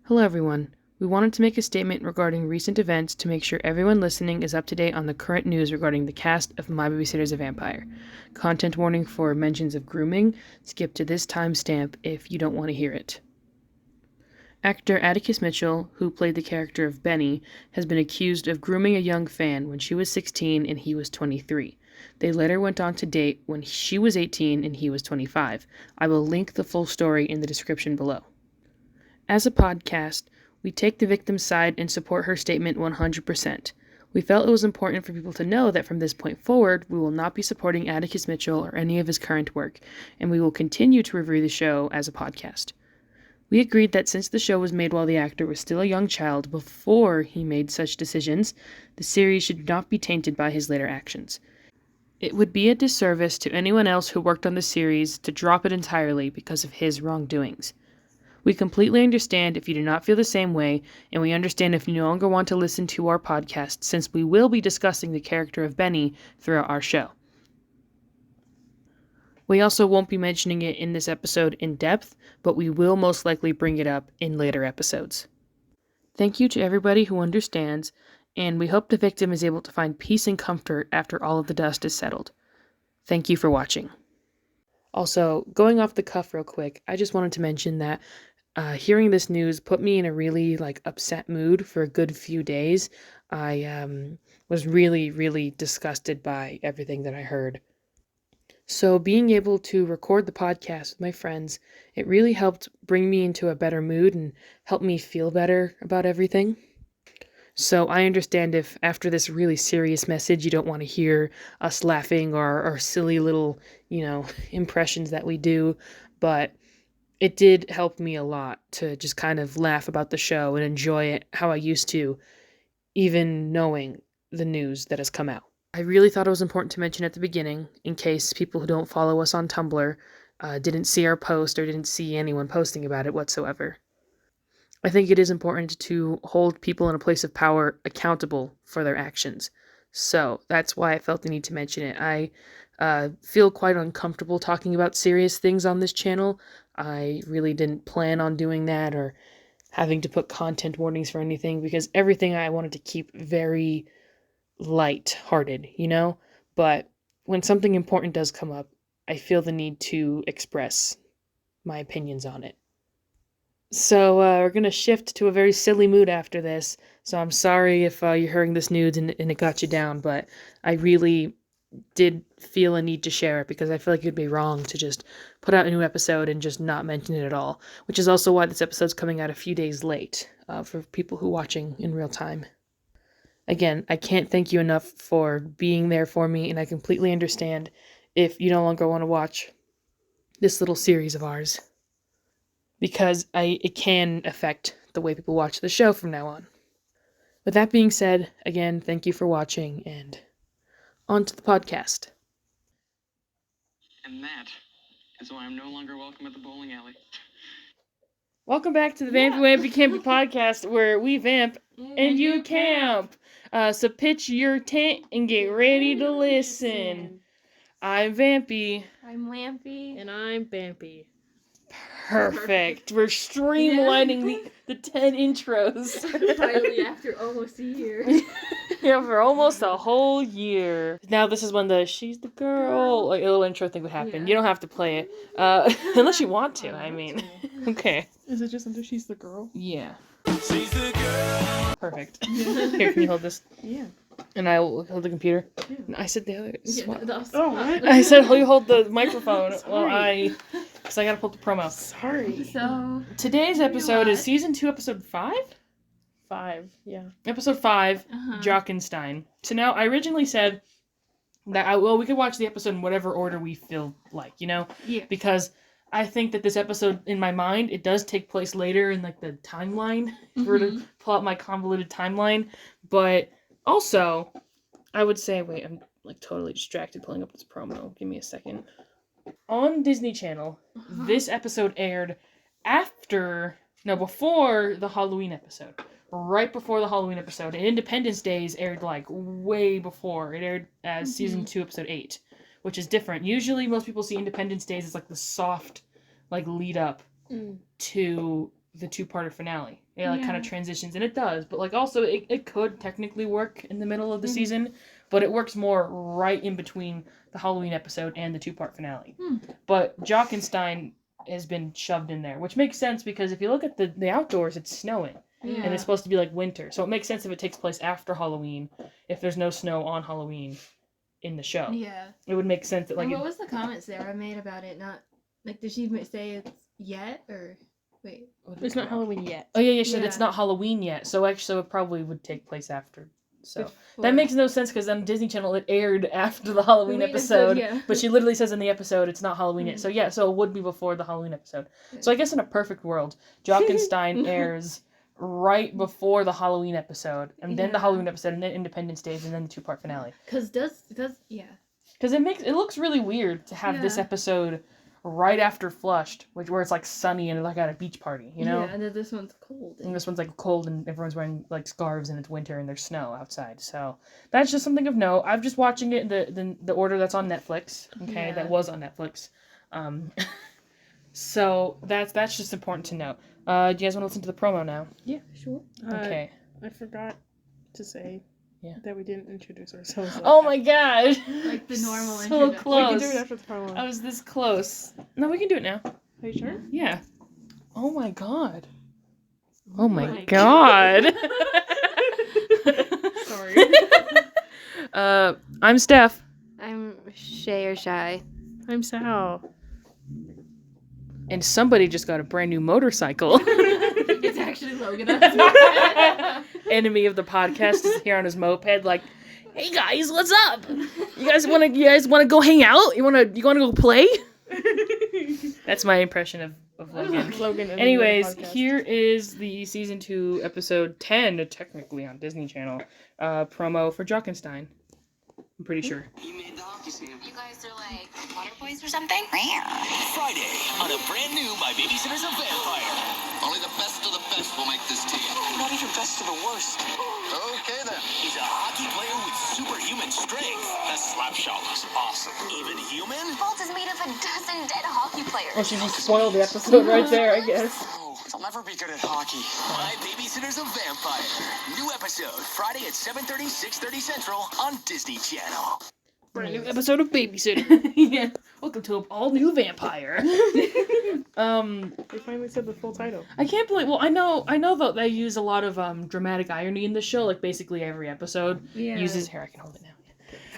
Hello everyone. We wanted to make a statement regarding recent events to make sure everyone listening is up to date on the current news regarding the cast of My Babysitter's a Vampire. Content warning for mentions of grooming. Skip to this timestamp if you don't want to hear it. Actor Atticus Mitchell, who played the character of Benny, has been accused of grooming a young fan when she was 16 and he was 23. They later went on to date when she was 18 and he was 25. I will link the full story in the description below. As a podcast, we take the victim's side and support her statement 100%. We felt it was important for people to know that from this point forward, we will not be supporting Atticus Mitchell or any of his current work, and we will continue to review the show as a podcast. We agreed that since the show was made while the actor was still a young child before he made such decisions, the series should not be tainted by his later actions. It would be a disservice to anyone else who worked on the series to drop it entirely because of his wrongdoings. We completely understand if you do not feel the same way, and we understand if you no longer want to listen to our podcast, since we will be discussing the character of Benny throughout our show. We also won't be mentioning it in this episode in depth, but we will most likely bring it up in later episodes. Thank you to everybody who understands, and we hope the victim is able to find peace and comfort after all of the dust is settled. Thank you for watching. Also, going off the cuff real quick, I just wanted to mention that hearing this news put me in a really upset mood for a good few days. I was really disgusted by everything that I heard. So being able to record the podcast with my friends, it really helped bring me into a better mood and help me feel better about everything. So I understand if after this really serious message you don't want to hear us laughing or silly little, impressions that we do, but it did help me a lot to just kind of laugh about the show and enjoy it how I used to, even knowing the news that has come out. I really thought it was important to mention at the beginning, in case people who don't follow us on Tumblr didn't see our post or didn't see anyone posting about it whatsoever. I think it is important to hold people in a place of power accountable for their actions. So that's why I felt the need to mention it. I feel quite uncomfortable talking about serious things on this channel. I really didn't plan on doing that or having to put content warnings for anything, because everything I wanted to keep very light-hearted, But when something important does come up, I feel the need to express my opinions on it. So we're going to shift to a very silly mood after this, so I'm sorry if you're hearing this news and it got you down, but I really did feel a need to share it because I feel like it'd be wrong to just put out a new episode and just not mention it at all, which is also why this episode's coming out a few days late for people who are watching in real time. Again, I can't thank you enough for being there for me, and I completely understand if you no longer want to watch this little series of ours, because it can affect the way people watch the show from now on. With that being said, again, thank you for watching, and on to the podcast. And that is why I'm no longer welcome at the bowling alley. Welcome back to the Vampy Wampy Campy Podcast, where we vamp and you camp. So pitch your tent and get ready to listen. I'm Vampy. I'm Lampy. And I'm Bampy. Perfect. We're streamlining the 10 intros. Finally, after almost a year. Yeah, for almost a whole year. Now this is when the she's the girl, a little intro thing would happen. Yeah. You don't have to play it. Unless you want to, I mean. Okay. Is it just under she's the girl? Yeah. She's the girl. Perfect. Here, can you hold this? Yeah. And I will hold the computer. Yeah. No, I said the other. Oh, what? I said you hold the microphone while because I gotta pull the promo. Sorry. So, Today's episode is season 2, episode 5? 5, yeah. Episode 5, Jockenstein. So now, I originally said that, we could watch the episode in whatever order we feel like, Yeah. Because I think that this episode, in my mind, it does take place later in, the timeline. If we were to pull out my convoluted timeline. But also, I would say, wait, I'm, totally distracted pulling up this promo. Give me a second. On Disney Channel, this episode aired before the Halloween episode. Right before the Halloween episode. And Independence Days aired, way before. It aired as season 2, episode 8. Which is different. Usually, most people see Independence Days as, the soft, lead up to the two-parter finale. It kind of transitions, and it does, but like also it could technically work in the middle of the season, but it works more right in between the Halloween episode and the two-part finale. But Jockenstein has been shoved in there, which makes sense because if you look at the outdoors, it's snowing. Yeah. And it's supposed to be like winter. So it makes sense if it takes place after Halloween, if there's no snow on Halloween in the show. Yeah. It would make sense that like... And what was the comment Sarah made about it? Not, like, did she say it's yet, or... Wait. It's not Halloween yet. Oh, yeah, she said it's Yeah. not Halloween yet. So actually it probably would take place after. So Before. that makes no sense because on Disney Channel it aired after the Halloween episode. Yeah. But she literally says in the episode it's not Halloween yet. So yeah, so it would be before the Halloween episode. So I guess in a perfect world, Jockenstein airs right before the Halloween episode, and then the Yeah. Halloween episode, and then Independence Day, and then the two-part finale. Because yeah. Because it looks really weird to have this Yeah. episode right after Flushed, where it's like sunny and like at a beach party, you know? Yeah, and then this one's cold. And this one's like cold and everyone's wearing like scarves and it's winter and there's snow outside. So that's just something of note. I'm just watching it in the order that's on Netflix. Okay, Yeah. that was on Netflix. So that's just important to know. Do you guys want to listen to the promo now? Yeah, sure. Okay. I forgot to say Yeah. that we didn't introduce ourselves. Like Oh that. my god! Like the normal So introduction. We close. can do it after the promo. I was this close. No, we can do it now. Are you sure? Yeah. Oh my god. Oh my my god. Sorry. I'm Steff. I'm Shay or Shy. I'm Sal. And somebody just got a brand new motorcycle. It's actually Logan. Enemy of the podcast is here on his moped, like, hey guys, what's up? You guys wanna go hang out? You wanna go play? That's my impression of Logan. Logan. and Anyways, the podcast. here is the season 2 episode 10, technically on Disney Channel, promo for Jockenstein. I'm pretty sure. You made the hockey scene. You guys are like water boys or something? Friday on a brand new My Babysitter's a Vampire. Only the best of the best will make this team. Not even best of the worst. Okay then. He's a hockey player with superhuman strength. That slap shot looks awesome. Even human? Vault is made of a dozen dead hockey players. Oh, she just spoiled the episode right there, I guess. Oh, I'll never be good at hockey. My Babysitter's a Vampire. New episode Friday at 7:30, 6:30 Central on Disney Channel. Brand new episode of Babysitter. Yeah. Welcome to an all new vampire. They finally said the full title. I can't believe. Well, I know though they use a lot of dramatic irony in the show. Like basically every episode uses. Here, I can hold it now.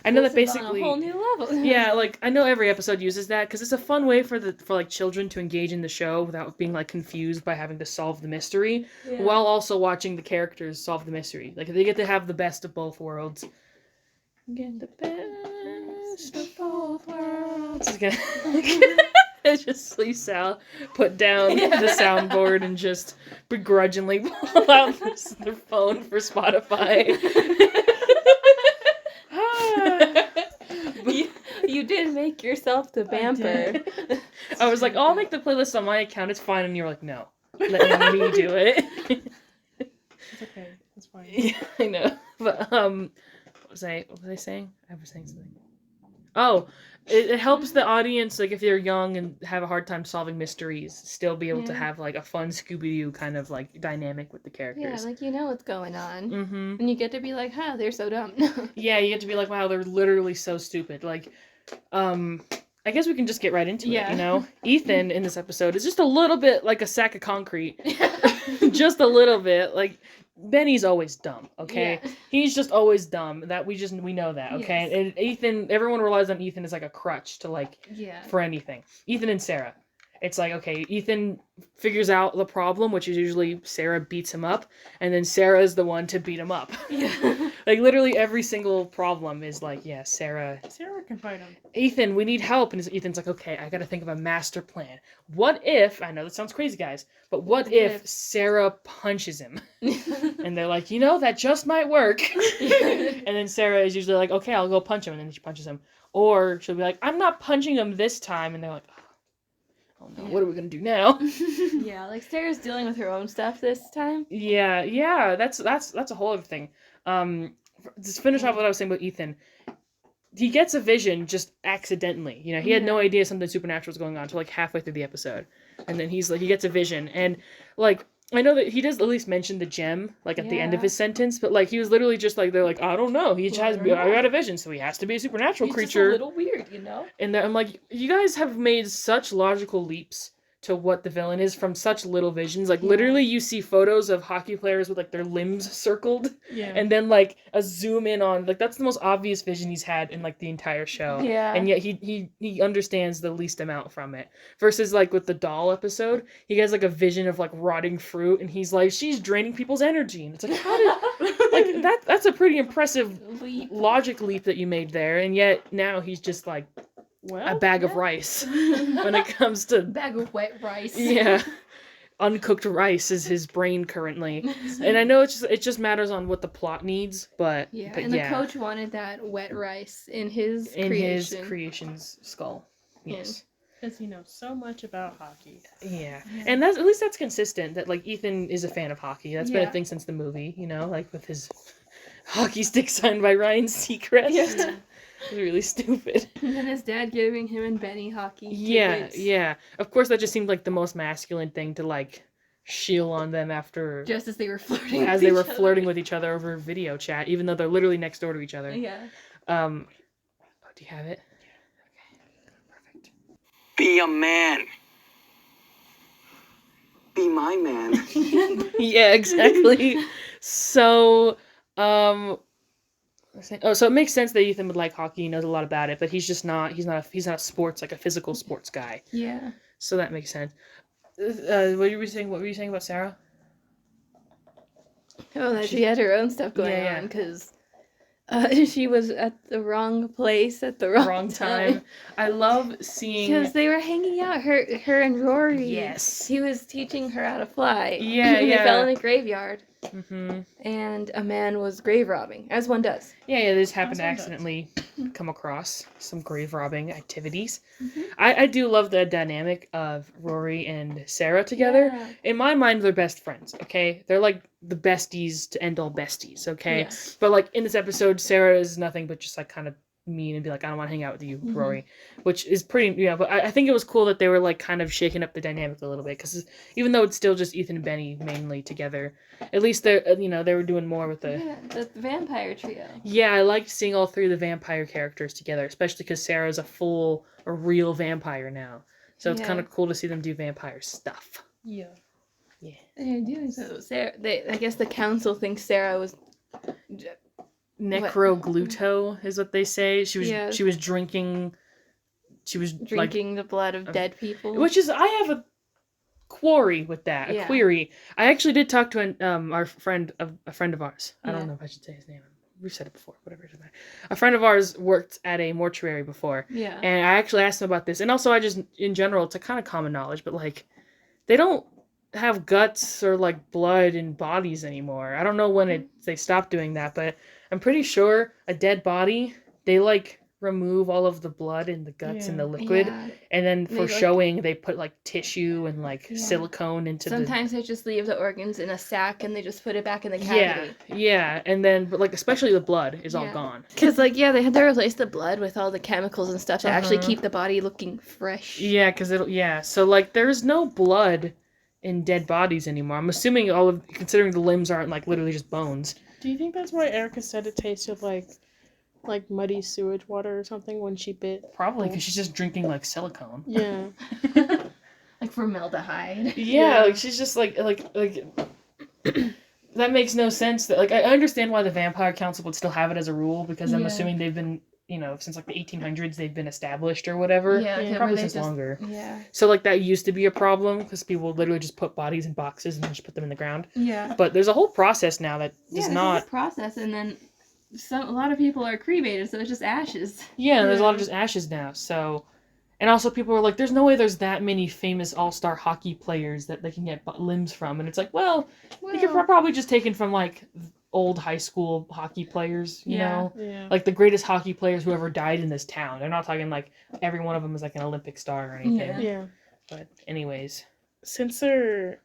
I know that basically. on a whole new level. Yeah, like I know every episode uses that because it's a fun way for like children to engage in the show without being like confused by having to solve the mystery, while also watching the characters solve the mystery. Like they get to have the best of both worlds. Get the best of both worlds. It's just see Sal put down the soundboard and just begrudgingly pull out their phone for Spotify. You did make yourself the vamper. I was like, oh, I'll make the playlist on my account. It's fine. And you were like, no, let me do it. It's okay. It's fine. Yeah, I know. But what was I saying? I was saying something. Oh, it helps the audience, like if you're young and have a hard time solving mysteries, still be able to have like a fun Scooby-Doo kind of like dynamic with the Yeah, characters. like you know what's going on. Mm-hmm. And you get to be like, huh, they're so dumb. Yeah, you get to be like, wow, they're literally so stupid. Like, I guess we can just get right into it, Yeah. you know? Ethan in this episode is just a little bit like a sack of concrete. Just a little bit. Like, Benny's always dumb, okay? Yeah. He's just always dumb. That we know that, okay? Yes. And Ethan, everyone relies on Ethan as like a crutch to like, Yeah. for anything. Ethan and Sarah. It's like, okay, Ethan figures out the problem, which is usually Sarah beats him up, and then Sarah is the one to beat him up. Yeah. Like, literally every single problem is like, yeah, Sarah, Sarah can fight him. Ethan, we need help. And Ethan's like, okay, I gotta think of a master plan. What if, I know that sounds crazy, guys, but what if Sarah punches him? And they're like, you know, that just might work. And then Sarah is usually like, okay, I'll go punch him. And then she punches him. Or she'll be like, I'm not punching him this time. And they're like, oh no, what are we gonna do now? Yeah, like Sarah's dealing with her own stuff this time. Yeah, that's a whole other thing. To finish off what I was saying about Ethan, he gets a vision just accidentally. You know, he had no idea something supernatural was going on until like halfway through the episode. And then he gets a vision, and like I know that he does at least mention the gem like at the end of Yeah. his sentence, but like he was literally just like they're like I don't know, I got a vision, so he has to be a supernatural He's creature. just a little weird, you know? And I'm like, you guys have made such logical leaps to what the villain is from such little visions. Like, literally, you see photos of hockey players with, like, their limbs circled. Yeah. And then, like, a zoom in on, like, that's the most obvious vision he's had in, like, the entire show. Yeah. And yet he understands the least amount from it. Versus, like, with the doll episode, he has, like, a vision of, like, rotting fruit. And he's like, she's draining people's energy. And it's like, how did... like, that's a pretty impressive logic leap that you made there. And yet, now he's just, like... Well, a bag of rice when it comes to Bag of wet rice. yeah, uncooked rice is his brain currently, and I know it just matters on what the plot needs, but Yeah, but and the coach wanted that wet rice in his creation's skull. Yes. because he knows so much about hockey. Yeah, and that's at least that's consistent. That like Ethan is a fan of hockey. That's been Yeah. a thing since the movie. You know, like with his hockey stick signed by Ryan Seacrest. Yeah. It's really stupid. And then his dad giving him and Benny hockey. Yeah, tickets. yeah. Of course, that just seemed like the most masculine thing to like shill on them after Just as they were flirting. as with they were each other. flirting with each other over video chat, even though they're literally next door to each other. Yeah. Oh, do you have it? Perfect. Be a man. Be my man. Yeah, exactly. So, so it makes sense that Ethan would like hockey. He knows a lot about it, but he's just not. He's not a sports like a physical sports guy. Yeah. So that makes sense. What were you saying? What were you saying about Sarah? Oh, that she had her own stuff going Yeah, yeah. on because she was at the wrong place at the wrong time. I love seeing. Because they were hanging out, her and Rory. Yes. He was teaching her how to fly. Yeah, They yeah. fell in a graveyard, Mm-hmm. and a man was grave robbing, as one does. Yeah, this happened to Sounds accidentally come across some grave robbing activities. Mhm. I do love the dynamic of Rory and Sarah together. Yeah. In my mind, they're best friends, okay? They're like the besties to end all besties, okay? Yes. But like in this episode, Sarah is nothing but just like kind of mean and be like, I don't want to hang out with you, Mhm. Rory, which is pretty, but I think it was cool that they were like kind of shaking up the dynamic a little bit because even though it's still just Ethan and Benny mainly together, at least they're, they were doing more with the. Yeah, the vampire trio. Yeah, I liked seeing all three of the vampire characters together, especially because Sarah's a real vampire now. So it's Yeah. kind of cool to see them do vampire stuff. Yeah. Yeah. They're doing so. Sarah, I guess the council thinks Sarah was. Necrogluto is what they say. She was Yeah. she was drinking. She was Drinking the blood of dead people. which is I have a quarry with that. Yeah. A query. I actually did talk to a friend of ours. I Yeah. don't know if I should say his name. We've said it before. Whatever. It doesn't matter. A friend of ours worked at a mortuary before. Yeah. And I actually asked him about this. And also, I just, in general, it's a kind of common knowledge, but like, they don't have guts or like blood in bodies anymore. I don't know when they stopped doing that, but I'm pretty sure a dead body, they like remove all of the blood and the guts and the liquid. Yeah. And then They, for like- showing, they put like tissue and like Yeah. silicone into Sometimes they just leave the organs in a sack and they just put it back in the the. cavity. Yeah. And then, but like, especially the blood is all Yeah. gone. Because, like, yeah, they had to replace the blood with all the chemicals and stuff to actually Uh-huh. keep the body looking fresh. Yeah, because so like there's no blood in dead bodies anymore. I'm assuming considering the limbs aren't like literally just bones. Do you think that's why Erica said it tasted like muddy sewage water or something when she bit? Probably because she's just drinking like silicone. Yeah. Like formaldehyde. Yeah, like she's just like that makes no sense. That like I understand why the Vampire Council would still have it as a rule because I'm Yeah. assuming they've been since like the 1800s they've been established or whatever. Yeah, Yeah. Probably they since just- longer. Yeah. So like that used to be a problem because people would literally just put bodies in boxes and just put them in the ground. Yeah. But there's a whole process now that Yeah, is there's not. a process, and then a lot of people are cremated, so it's just ashes. Yeah, there's a lot of Yeah. just ashes now. So, and also people were like, "There's no way there's that many famous all-star hockey players that they can get limbs from." And it's like, well, they could probably just taken from like old high school hockey players, you Yeah. know, Yeah. like the greatest hockey players who ever died in this town. They're not talking like every one of them is like an Olympic star or anything. Yeah. Yeah. But anyways, Since Sarah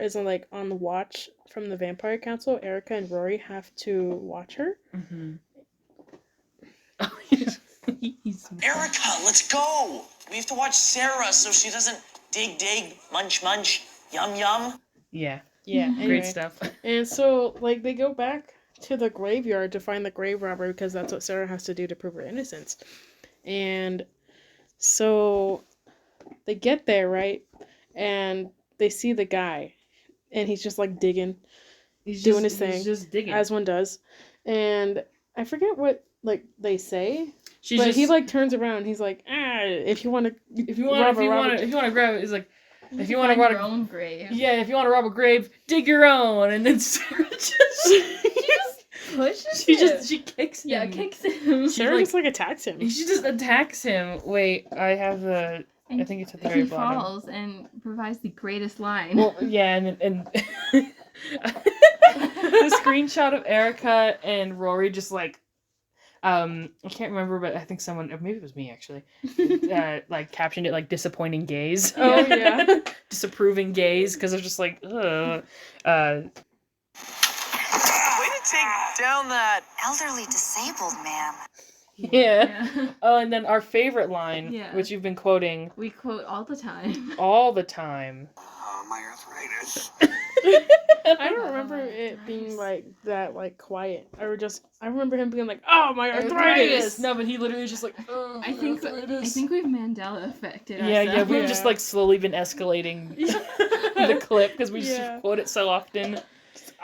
isn't like on the watch from the Vampire Council, Erica and Rory have to watch her. mm-hmm. Erica, let's go. We have to watch Sarah so she doesn't Dig, dig, munch, munch, yum, yum. Yeah. Yeah, Great anyway. stuff. And so, like, they go back to the graveyard to find the grave robber because that's what Sarah has to do to prove her innocence. And so they get there, right? And they see the guy. And he's just, like, digging, doing his thing. He's just digging. As one does. And I forget what, like, they say. She's but just, he, like, turns around and he's like, if you want to rob grab it, it's like, if you want Find to rob your own grave. Yeah, if you want to rob a grave, dig your own. And then Sarah Pushes she kicks him. Yeah, kicks him. Sarah just, like, attacks him. She just attacks him. Wait, I have the... And I think it's at the very he bottom. falls and provides the greatest line. Well, yeah, and the screenshot of Erica and Rory just like, I can't remember, but I think someone, or maybe it was me actually, like captioned it like disappointing gaze. Oh yeah, disapproving gaze, because I was just like, ugh. Way to take down that. Elderly disabled man. Yeah. Oh, and then our favorite line, Yeah. which you've been quoting We quote all the time. all the time. My arthritis. I don't remember it being like that, like quiet. I remember him being like, "Oh, my arthritis." No, but he literally was just like, oh, I think we've Mandela affected Yeah, ourselves. we've just like slowly been escalating the clip because we just Yeah. quote it so often.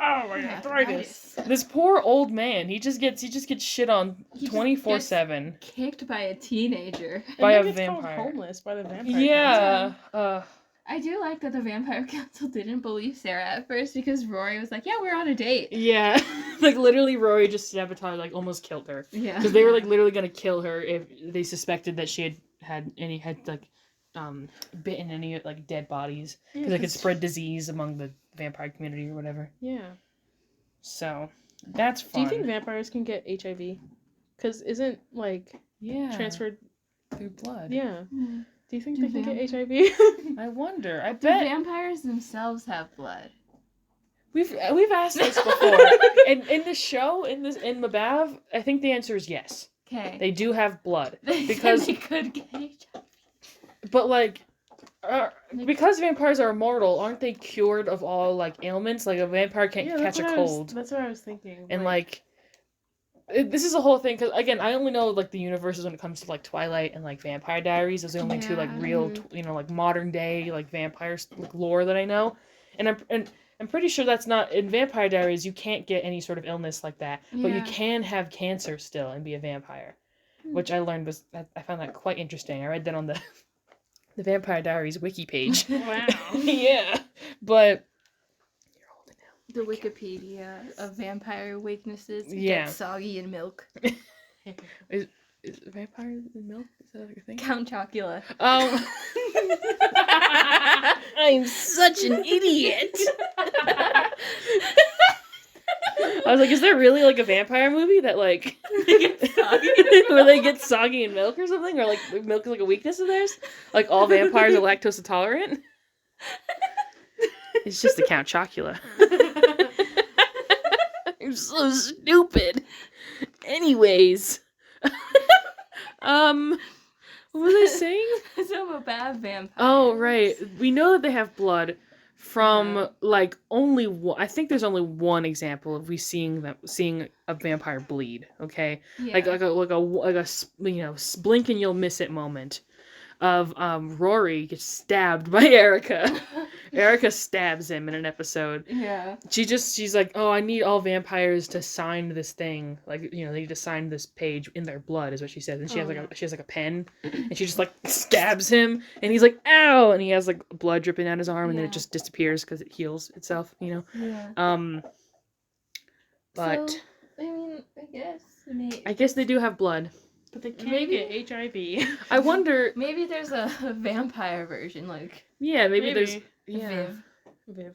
Oh, my arthritis. This poor old man, he just gets shit on He just 24/7 kicked by a teenager. by a He gets called vampire. homeless by the vampire. Yeah. I do like that the vampire council didn't believe Sarah at first because Rory was like, "Yeah, we're on a date." Yeah. Like literally Rory just sabotaged, like almost killed her. Yeah. Because they were like literally gonna kill her if they suspected that she had bitten any like dead bodies because it could spread disease among the vampire community or whatever. Yeah. So that's fun. Do you think vampires can get HIV? Because isn't like transferred through blood? Yeah. Mm. Do you think Do they can get vamp- HIV? I wonder. I Do bet vampires themselves have blood? we've asked this before. in the show, in mbav, I think the answer is yes. Okay. They do have blood They because said they could get HIV. but like because vampires are immortal, aren't they cured of all like ailments? Like a vampire can't catch a cold. That's what I was thinking. And like this is a whole thing because again, I only know like the universes when it comes to like Twilight and like Vampire Diaries. Those are the only two like real, like modern day like vampires like, lore that I know. And I'm pretty sure that's not in Vampire Diaries. You can't get any sort of illness like that, but you can have cancer still and be a vampire, which I learned I found that quite interesting. I read that on the Vampire Diaries wiki page. Wow. Yeah, but. The Wikipedia of vampire weaknesses Yeah. get soggy in milk. Is vampire in milk? Is that like a thing? Count Chocula. I'm such an idiot. I was like, is there really like a vampire movie that like where they get soggy in milk or something, or like milk is like a weakness of theirs? Like all vampires are lactose intolerant? It's just the Count Chocula. I'm so stupid. Anyways. What was I saying? So a bad vampire. Oh, right. We know that they have blood from like only one. I think there's only one example of we seeing a vampire bleed. Okay, Yeah. like a blink and you'll miss it moment of Rory gets stabbed by Erica. Erica stabs him in an episode. Yeah. She's like, oh, I need all vampires to sign this thing. Like, they need to sign this page in their blood, is what she says. And she has a pen, and she just like stabs him, and he's like, ow, and he has like blood dripping down his arm, and then it just disappears because it heals itself. Yeah. But So, I mean, I guess they do have blood. But they can't get HIV. I wonder. Maybe there's a vampire version, like. Yeah, maybe there's. Viv.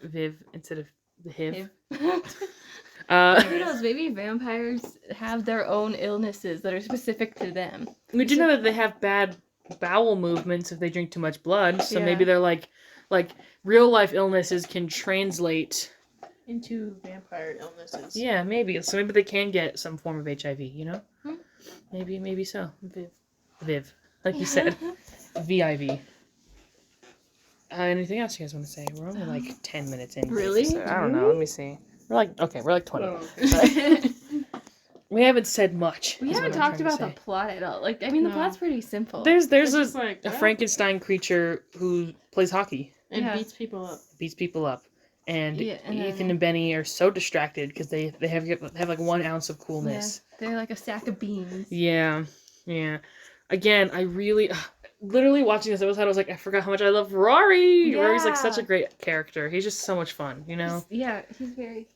Viv instead of the HIV. Who knows? Maybe vampires have their own illnesses that are specific to them. We do know that they have bad bowel movements if they drink too much blood. So maybe they're like real life illnesses can translate into vampire illnesses. Yeah, maybe. So maybe they can get some form of HIV. Maybe so. Viv, like you said, VIV. Anything else you guys want to say? We're only like 10 minutes in. Really? So I don't know. Let me see. We're like 20. We haven't said much. We is haven't what I'm talked trying to about the say. plot at all. Like, I mean, the plot's pretty simple. There's It's a just like, Frankenstein creature who plays hockey, and beats people up. and Yeah, and Ethan and Benny are so distracted because they have like 1 ounce of coolness. Yeah, they're like a sack of beans. Yeah. Again, I really, literally watching this episode, I was like, I forgot how much I love Rory. Yeah. Rory's like such a great character. He's just so much fun, you know? Yeah, he's very fun.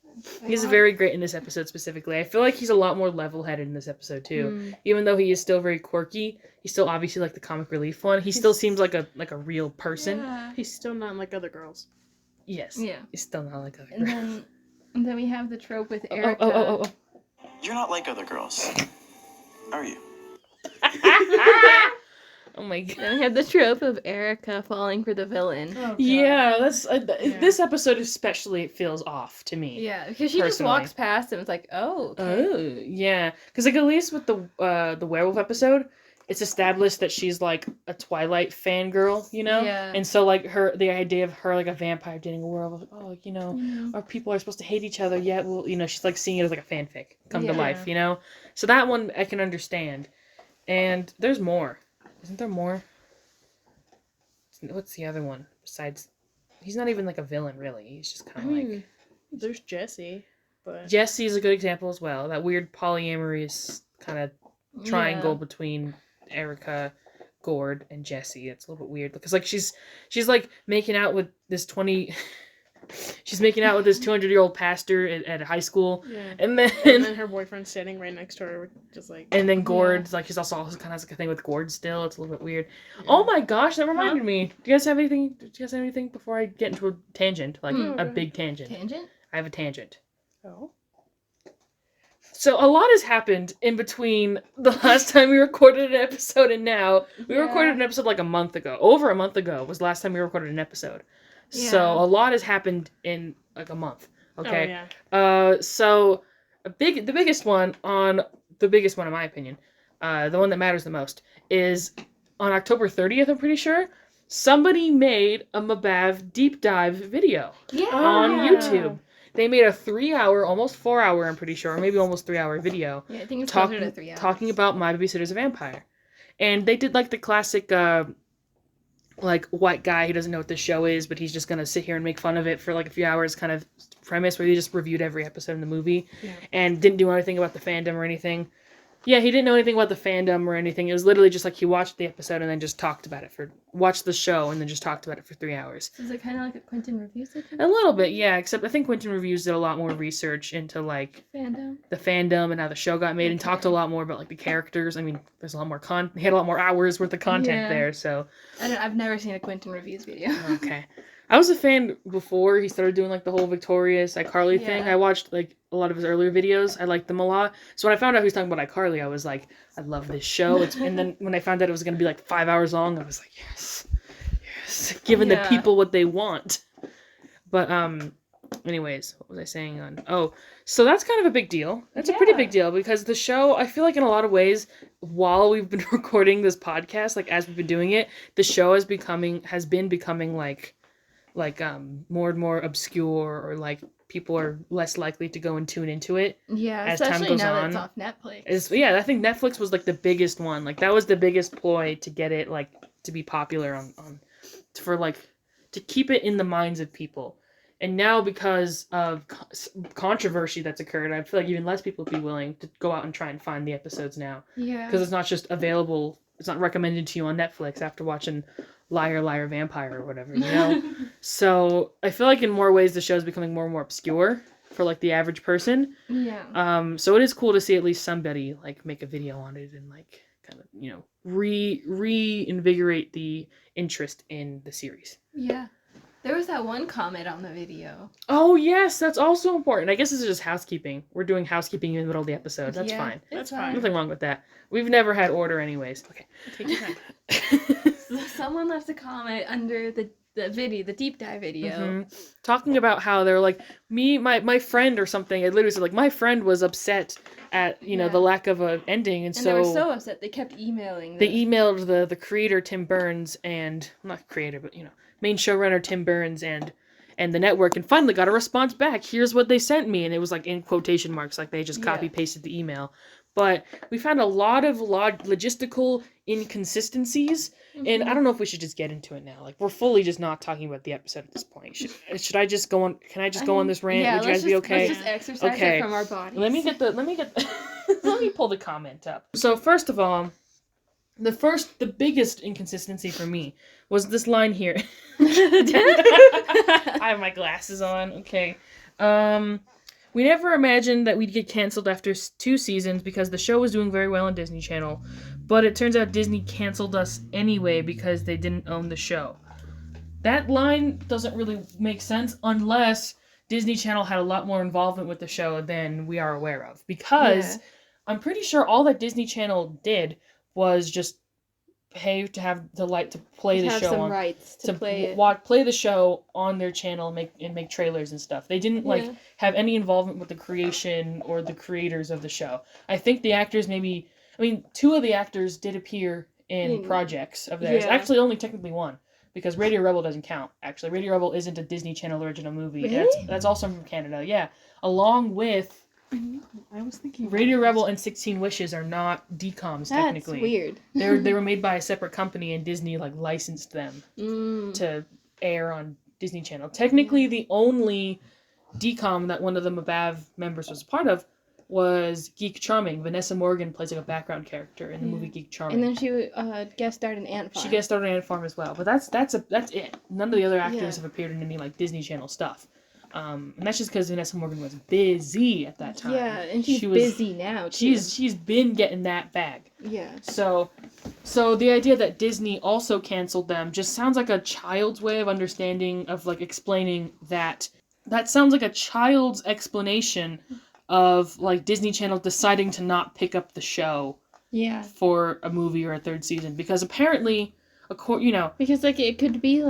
He's very great in this episode specifically. I feel like he's a lot more level-headed in this episode too. Even though he is still very quirky, he's still obviously like the comic relief one. He still seems like a real person. Yeah. He's still not like other girls. Yes. Yeah. He's still not like other And girls. then we have the trope with Erica. Oh. You're not like other girls, are you? Oh my god. Then we have the trope of Erica falling for the villain. Oh, Yeah, that's this episode especially feels off to me. Yeah, because she just Personally. walks past him. It's like, oh, okay. Oh, yeah. Because like at least with the werewolf episode, it's established that she's like a Twilight fangirl, you know? Yeah. And so like the idea of her like a vampire dating a werewolf, like, oh, you know, our people are supposed to hate each other, yet well, you know, she's like seeing it as like a fanfic come to Yeah. life, you know? So that one I can understand. And there's more. Isn't there more? What's the other one besides? He's not even like a villain, really. He's just kind of like. There's Jesse, but Jesse's a good example as well. That weird polyamorous kind of triangle Yeah. between Erica, Gord, and Jesse. It's a little bit weird because like she's like making out with this 200-year-old pastor at high school, yeah. and then her boyfriend's standing right next to her, just like. and then Gord's like she's also kind of has like a thing with Gord still. It's a little bit weird. Oh my gosh, that reminded me. Do you guys have anything? Before I get into a tangent, like a big tangent? Tangent? I have a tangent. Oh. So a lot has happened in between the last time we recorded an episode and now. We recorded an episode like a month ago. Over a month ago was the last time we recorded an episode. Yeah. So a lot has happened in like a month. Okay. Oh, yeah. So the biggest one in my opinion, the one that matters the most is on October 30th, I'm pretty sure, somebody made a mbav deep dive video on YouTube. They made a 3-hour, almost 4-hour, I'm pretty sure, or maybe almost 3-hour video. Yeah, I think it's closer to 3 hours. Talking about My Babysitter's a Vampire. And they did like the classic like white guy who doesn't know what the show is, but he's just gonna sit here and make fun of it for like a few hours kind of premise where he just reviewed every episode in the movie and didn't do anything about the fandom or anything. Yeah, he didn't know anything about the fandom or anything. It was literally just like he watched the episode and then just talked about it watched the show and then just talked about it for 3 hours. So is it kind of like a Quentin Reviews? A little bit, yeah, except I think Quentin Reviews did a lot more research into like Fandom. the fandom and how the show got made and talked a lot more about like the characters. I mean, there's a lot more he had a lot more hours worth of content there, so. I've never seen a Quentin Reviews video. Okay. I was a fan before he started doing like the whole Victorious iCarly thing. I watched like a lot of his earlier videos. I liked them a lot. So when I found out he was talking about iCarly, I was like, I love this show. And then when I found out it was going to be like 5 hours long, I was like, yes, giving the people what they want. But anyways, what was I saying on? Oh, so that's kind of a big deal. That's a pretty big deal because the show, I feel like in a lot of ways, while we've been recording this podcast, like as we've been doing it, the show has been becoming like more and more obscure, or like people are less likely to go and tune into it. Yeah, as time especially goes now on. that it's off Netflix. I think Netflix was like the biggest one. Like that was the biggest ploy to get it like to be popular to keep it in the minds of people. And now because of controversy that's occurred, I feel like even less people would be willing to go out and try and find the episodes now. Yeah. Because it's not just available. It's not recommended to you on Netflix after watching Liar, Liar, Vampire or whatever, you know? So I feel like in more ways the show is becoming more and more obscure for like the average person. Yeah. So it is cool to see at least somebody like make a video on it and like kind of, you know, reinvigorate the interest in the series. Yeah. There was that one comment on the video. Oh yes, that's also important. I guess this is just housekeeping. We're doing housekeeping in the middle of the episode. That's fine. That's fine. Nothing wrong with that. We've never had order anyways. Okay. Take your time. Someone left a comment under the deep dive video. Talking about how they're like, my friend or something. It literally said like, my friend was upset at, you know, the lack of an ending. And so they were so upset they kept emailing. They emailed the creator, Tim Burns, and, not creator, but, you know, main showrunner Tim Burns and the network, and finally got a response back. Here's what they sent me, and it was like in quotation marks, like they just copy pasted the email. But we found a lot of logistical inconsistencies, and I don't know if we should just get into it now. Like, we're fully just not talking about the episode at this point. Should I just go on? Can I just go on this rant? Yeah, Would you guys be okay? Let's just exercise it from our bodies. Let me let me pull the comment up. So first of all, the biggest inconsistency for me was this line here. I have my glasses on. Okay. We never imagined that we'd get canceled after 2 seasons because the show was doing very well on Disney Channel, but it turns out Disney canceled us anyway because they didn't own the show. That line doesn't really make sense unless Disney Channel had a lot more involvement with the show than we are aware of, because I'm pretty sure all that Disney Channel did was just pay to have the right to play the show on, rights to play play the show on their channel, make trailers and stuff. They didn't have any involvement with the creation or the creators of the show. I think the actors 2 of the actors did appear in projects of theirs. Actually, only technically 1, because Radio Rebel doesn't count. Actually, Radio Rebel isn't a Disney Channel original movie. Really? That's also from Canada. Yeah, along with I was thinking Radio Rebel and 16 Wishes are not DCOMs technically. That's weird. They were made by a separate company, and Disney licensed them to air on Disney Channel. Technically, the only DCOM that one of the mbav members was a part of was Geek Charming. Vanessa Morgan plays a background character in the movie Geek Charming. And then she guest starred in Ant Farm. She guest starred in Ant Farm as well. But that's it. None of the other actors have appeared in any Disney Channel stuff. And that's just because Vanessa Morgan was busy at that time. Yeah, and she's busy now too. She's been getting that bag. Yeah. So the idea that Disney also canceled them just sounds like a child's way of understanding of explaining that. That sounds like a child's explanation of Disney Channel deciding to not pick up the show. Yeah. For a movie or a 3rd season, because apparently, because it could be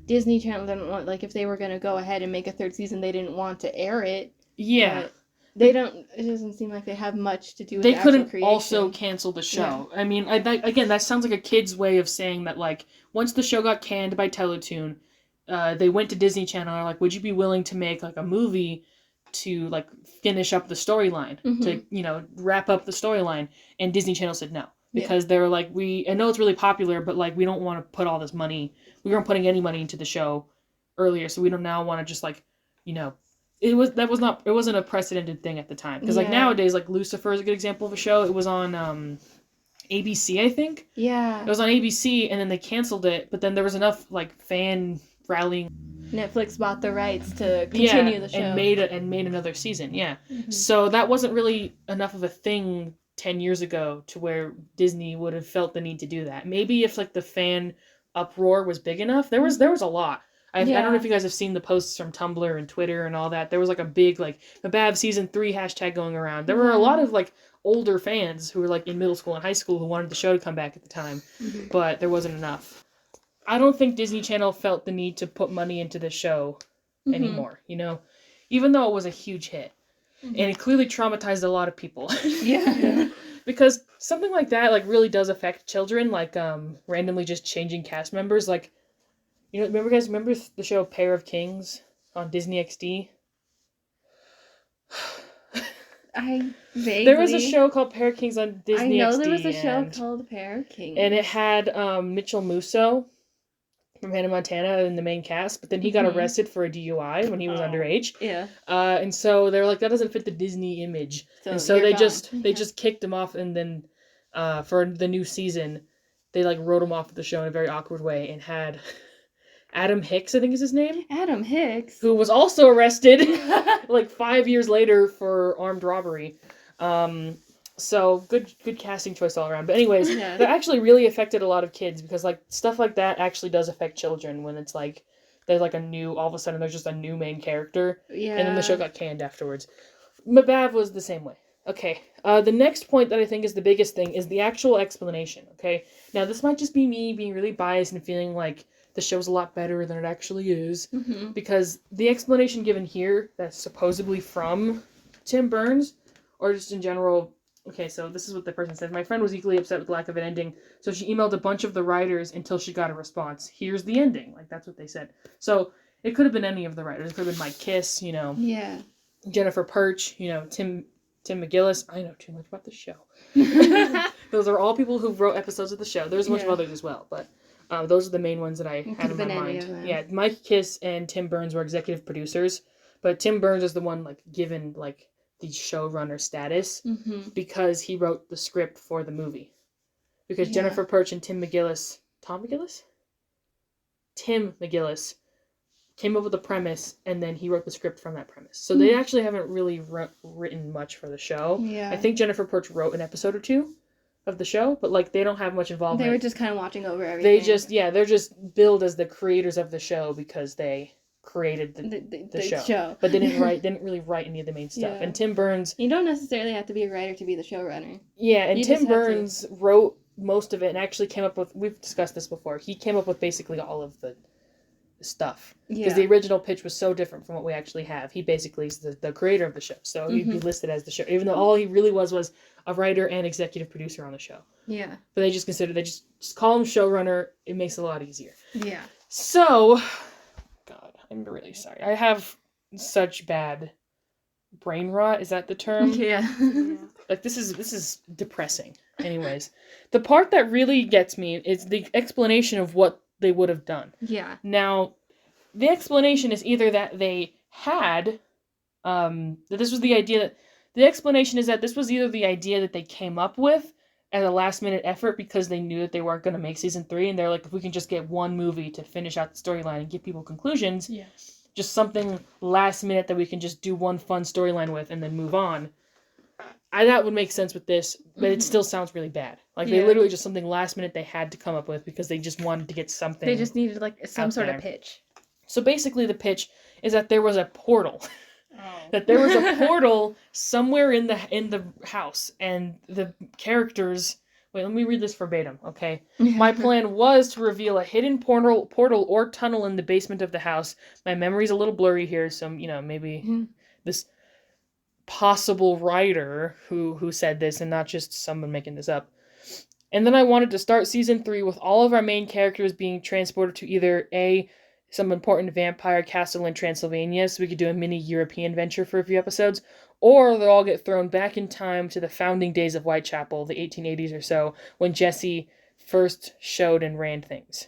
Disney Channel didn't want, if they were going to go ahead and make a 3rd season, they didn't want to air it. Yeah. They don't, it doesn't seem like they have much to do with the actual creation. They couldn't creation. also cancel the show. Yeah. I mean, again, that sounds like a kid's way of saying that, once the show got canned by Teletoon, they went to Disney Channel and would you be willing to make, a movie to, finish up the storyline, to, wrap up the storyline? And Disney Channel said no. Because they were I know it's really popular, but we don't want to put all this money. We weren't putting any money into the show earlier, so we don't now want to just it wasn't a precedented thing at the time. Because nowadays, Lucifer is a good example of a show. It was on ABC, I think. Yeah. It was on ABC, and then they canceled it. But then there was enough fan rallying. Netflix bought the rights to continue the show and made another season. Yeah. Mm-hmm. So that wasn't really enough of a thing 10 years ago to where Disney would have felt the need to do that. Maybe if the fan uproar was big enough. There was a lot. I don't know if you guys have seen the posts from Tumblr and Twitter and all that. There was a big mbav season 3 hashtag going around. There were a lot of older fans who were in middle school and high school who wanted the show to come back at the time, but there wasn't enough. I don't think Disney Channel felt the need to put money into the show anymore, even though it was a huge hit. And it clearly traumatized a lot of people. Yeah. Because something like that really does affect children, randomly just changing cast members. Remember the show Pair of Kings on Disney XD? I vaguely... There was a show called Pair of Kings on Disney XD. I know there was a show called Pair of Kings. And it had Mitchell Musso from Hannah Montana in the main cast, but then he got arrested for a DUI when he was underage. Yeah. And so they're that doesn't fit the Disney image. So they just kicked him off, and then for the new season, they wrote him off of the show in a very awkward way and had Adam Hicks, I think is his name. Adam Hicks. Who was also arrested 5 years later for armed robbery. So good casting choice all around. But anyways, that actually really affected a lot of kids because stuff like that actually does affect children when it's there's a new, all of a sudden there's just a new main character. Yeah. And then the show got canned afterwards. mbav was the same way. Okay. The next point that I think is the biggest thing is the actual explanation. Okay. Now this might just be me being really biased and feeling the show's a lot better than it actually is. Mm-hmm. Because the explanation given here that's supposedly from Tim Burns or just in general okay, so this is what the person said. My friend was equally upset with the lack of an ending, so she emailed a bunch of the writers until she got a response. Here's the ending. Like, that's what they said. So it could have been any of the writers. It could have been Mike Kiss, you know. Yeah. Jennifer Perch, you know, Tim McGillis. I know too much about the show. Those are all people who wrote episodes of the show. There's a bunch of others as well, but those are the main ones that I had in my mind. Yeah, Mike Kiss and Tim Burns were executive producers, but Tim Burns is the one like given like the showrunner status because he wrote the script for the movie. Because Jennifer Perch and Tim McGillis came up with the premise, and then he wrote the script from that premise. So they actually haven't really written much for the show. Yeah. I think Jennifer Perch wrote an episode or two of the show, but like they don't have much involvement. They were just kind of watching over everything. They're just billed as the creators of the show because they created the show. But they didn't really write any of the main stuff. Yeah. And Tim Burns... You don't necessarily have to be a writer to be the showrunner. Yeah, and Tim Burns wrote most of it and actually came up with... We've discussed this before. He came up with basically all of the stuff. Because the original pitch was so different from what we actually have. He basically is the creator of the show. So he'd be listed as the show. Even though all he really was a writer and executive producer on the show. Yeah. But they just call him showrunner. It makes it a lot easier. Yeah. So, God, I'm really sorry. I have such bad brain rot. Is that the term? Yeah. Like this is depressing. Anyways, the part that really gets me is the explanation of what they would have done. Yeah. Now, the explanation is either that they had, that this was the idea that, the explanation is that this was either the idea that they came up with as a last minute effort because they knew that they weren't going to make season 3, and they're like, if we can just get one movie to finish out the storyline and give people conclusions, just something last minute that we can just do one fun storyline with and then move on. That would make sense with this, but it still sounds really bad. Like, they literally just something last minute they had to come up with because they just wanted to get something. They just needed, like, some sort of pitch. So basically the pitch is that there was a portal. That there was a portal somewhere in the house, and the characters... Wait, let me read this verbatim, okay? My plan was to reveal a hidden portal or tunnel in the basement of the house. My memory's a little blurry here, so, you know, maybe this... possible writer who said this and not just someone making this up. And then I wanted to start season 3 with all of our main characters being transported to either some important vampire castle in Transylvania, so we could do a mini European venture for a few episodes, or they'll all get thrown back in time to the founding days of Whitechapel, the 1880s or so, when Jesse first showed and ran things.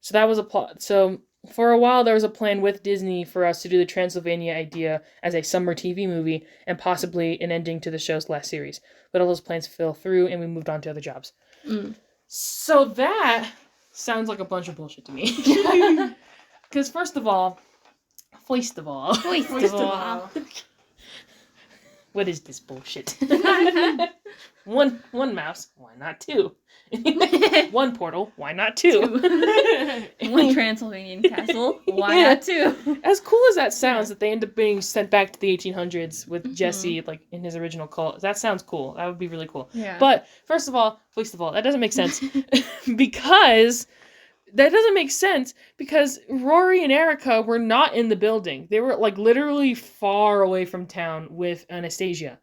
So that was a plot. So for a while, there was a plan with Disney for us to do the Transylvania idea as a summer TV movie and possibly an ending to the show's last series. But all those plans fell through and we moved on to other jobs. So that sounds like a bunch of bullshit to me. Because first of all, what is this bullshit? One mouse, why not 2? One portal, why not 2? One Transylvanian castle, why not 2? As cool as that sounds, that they end up being sent back to the 1800s with Jesse, like, in his original cult, that sounds cool. That would be really cool. Yeah. But, first of all, that doesn't make sense. because Rory and Erica were not in the building. They were, like, literally far away from town with Anastasia.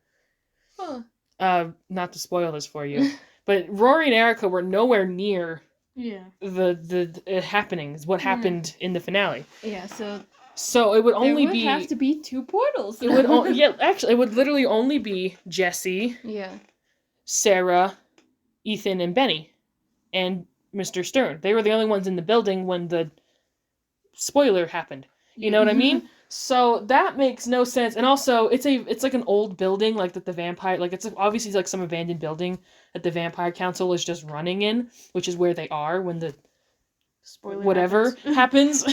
Huh. Not to spoil this for you, but Rory and Erica were nowhere near the happenings, what happened in the finale. Yeah, so it would only there would have to be 2 portals. It would actually it would literally only be Jesse, Sarah, Ethan, and Benny, and Mr. Stern. They were the only ones in the building when the spoiler happened. You know what I mean? So that makes no sense. And also, it's like an old building, like that the vampire, like it's obviously like some abandoned building that the Vampire Council is just running in, which is where they are when the spoiler whatever happens.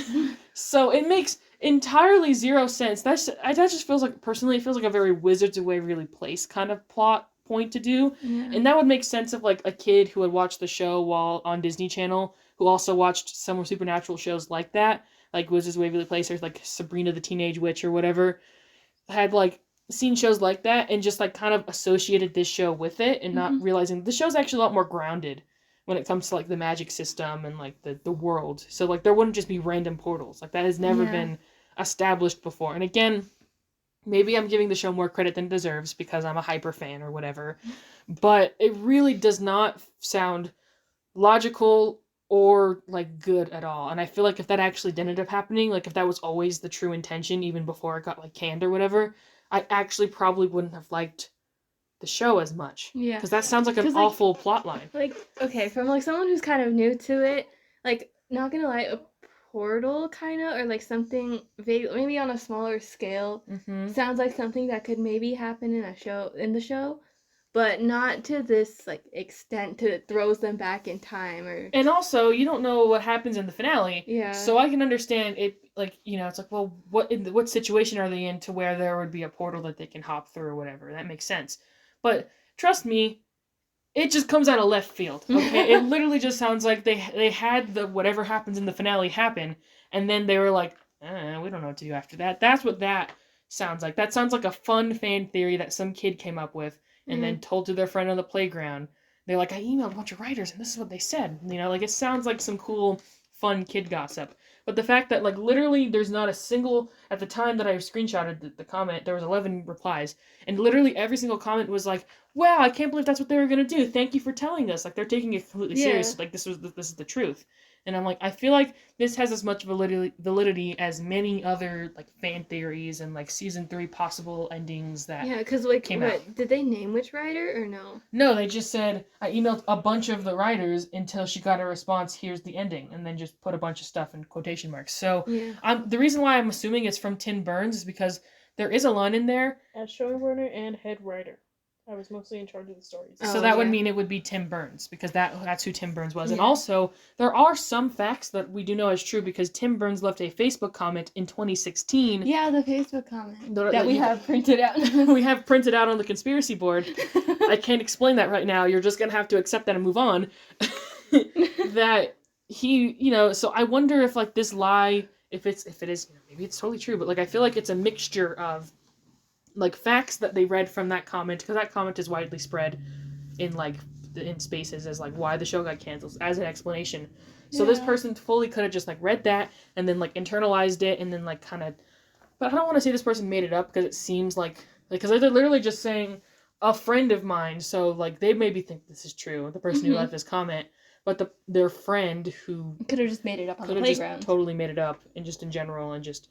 So it makes entirely zero sense. That just feels like, personally, it feels like a very Wizards of Waverly Place kind of plot point to do. And that would make sense of like a kid who had watched the show while on Disney Channel, who also watched some supernatural shows like that, like Wizards of Waverly Place or like Sabrina the Teenage Witch or whatever, had like seen shows like that and just like kind of associated this show with it and not realizing the show's actually a lot more grounded when it comes to like the magic system and like the world. So like there wouldn't just be random portals. Like that has never been established before. And again, Maybe I'm giving the show more credit than it deserves because I'm a hyper fan or whatever. But it really does not sound logical or like good at all. And I feel like if that actually did end up happening, like if that was always the true intention even before it got like canned or whatever, I actually probably wouldn't have liked the show as much. Yeah. Because that sounds like an 'Cause, like- awful plot line. Like, okay, from like someone who's kind of new to it, like, not gonna lie, a portal kind of, or like something vague, maybe on a smaller scale, Mm-hmm. sounds like something that could maybe happen in the show, but not to this like extent to it throws them back in time or. And also, you don't know what happens in the finale. Yeah. So I can understand it, like, you know, it's like, well, what situation are they in to where there would be a portal that they can hop through or whatever? That makes sense. But trust me, it just comes out of left field, okay? It literally just sounds like they had the whatever happens in the finale happen, and then they were like, we don't know what to do after that. That's what that sounds like. That sounds like a fun fan theory that some kid came up with and then told to their friend on the playground. They're like, I emailed a bunch of writers, and this is what they said. You know, like, it sounds like some cool, fun kid gossip. But the fact that, like, literally there's not a single, at the time that I screenshotted the comment, there was 11 replies, and literally every single comment was like, wow, I can't believe that's what they were going to do. Thank you for telling us. Like, they're taking it completely serious. Like, this is the truth. And I'm like, I feel like this has as much validity as many other, like, fan theories and, like, season 3 possible endings that because like, came out. did they name which writer or no? No, they just said, I emailed a bunch of the writers until she got a response, here's the ending, and then just put a bunch of stuff in quotation marks. So, the reason why I'm assuming it's from Tim Burns is because there is a line in there. As showrunner and head writer. I was mostly in charge of the stories. So that would mean it would be Tim Burns, because that's who Tim Burns was. And also, there are some facts that we do know is true, because Tim Burns left a Facebook comment in 2016. Yeah, the Facebook comment that we have printed out. We have printed out on the conspiracy board. I can't explain that right now. You're just going to have to accept that and move on. That he, you know, so I wonder if, like, this lie, if it is, you know, maybe it's totally true, but, like, I feel like it's a mixture of, like, facts that they read from that comment, because that comment is widely spread in, like, in spaces as, like, why the show got canceled, as an explanation. So this person fully could have just, like, read that, and then, like, internalized it, and then, like, kind of, but I don't want to say this person made it up, because it seems like, because they're literally just saying, a friend of mine, so, like, they maybe think this is true, the person who left this comment, but their friend who could have just made it up on the playground playground. just totally made it up, and just in general, and just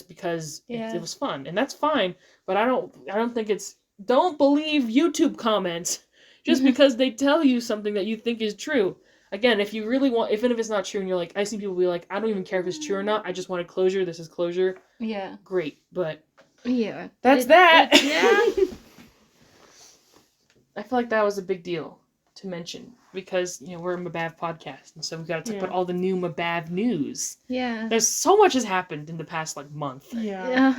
because it was fun, and that's fine. But I don't think don't believe YouTube comments just because they tell you something that you think is true. Again, if you really want, even if it's not true, and you're like, I see people be like, I don't even care if it's true or not. I just wanted closure. This is closure. Yeah. Great, but that's that. I feel like that was a big deal to mention, because, you know, we're a mbav podcast, and so we've got to talk about all the new mbav news. Yeah. There's so much has happened in the past, like, month. Yeah.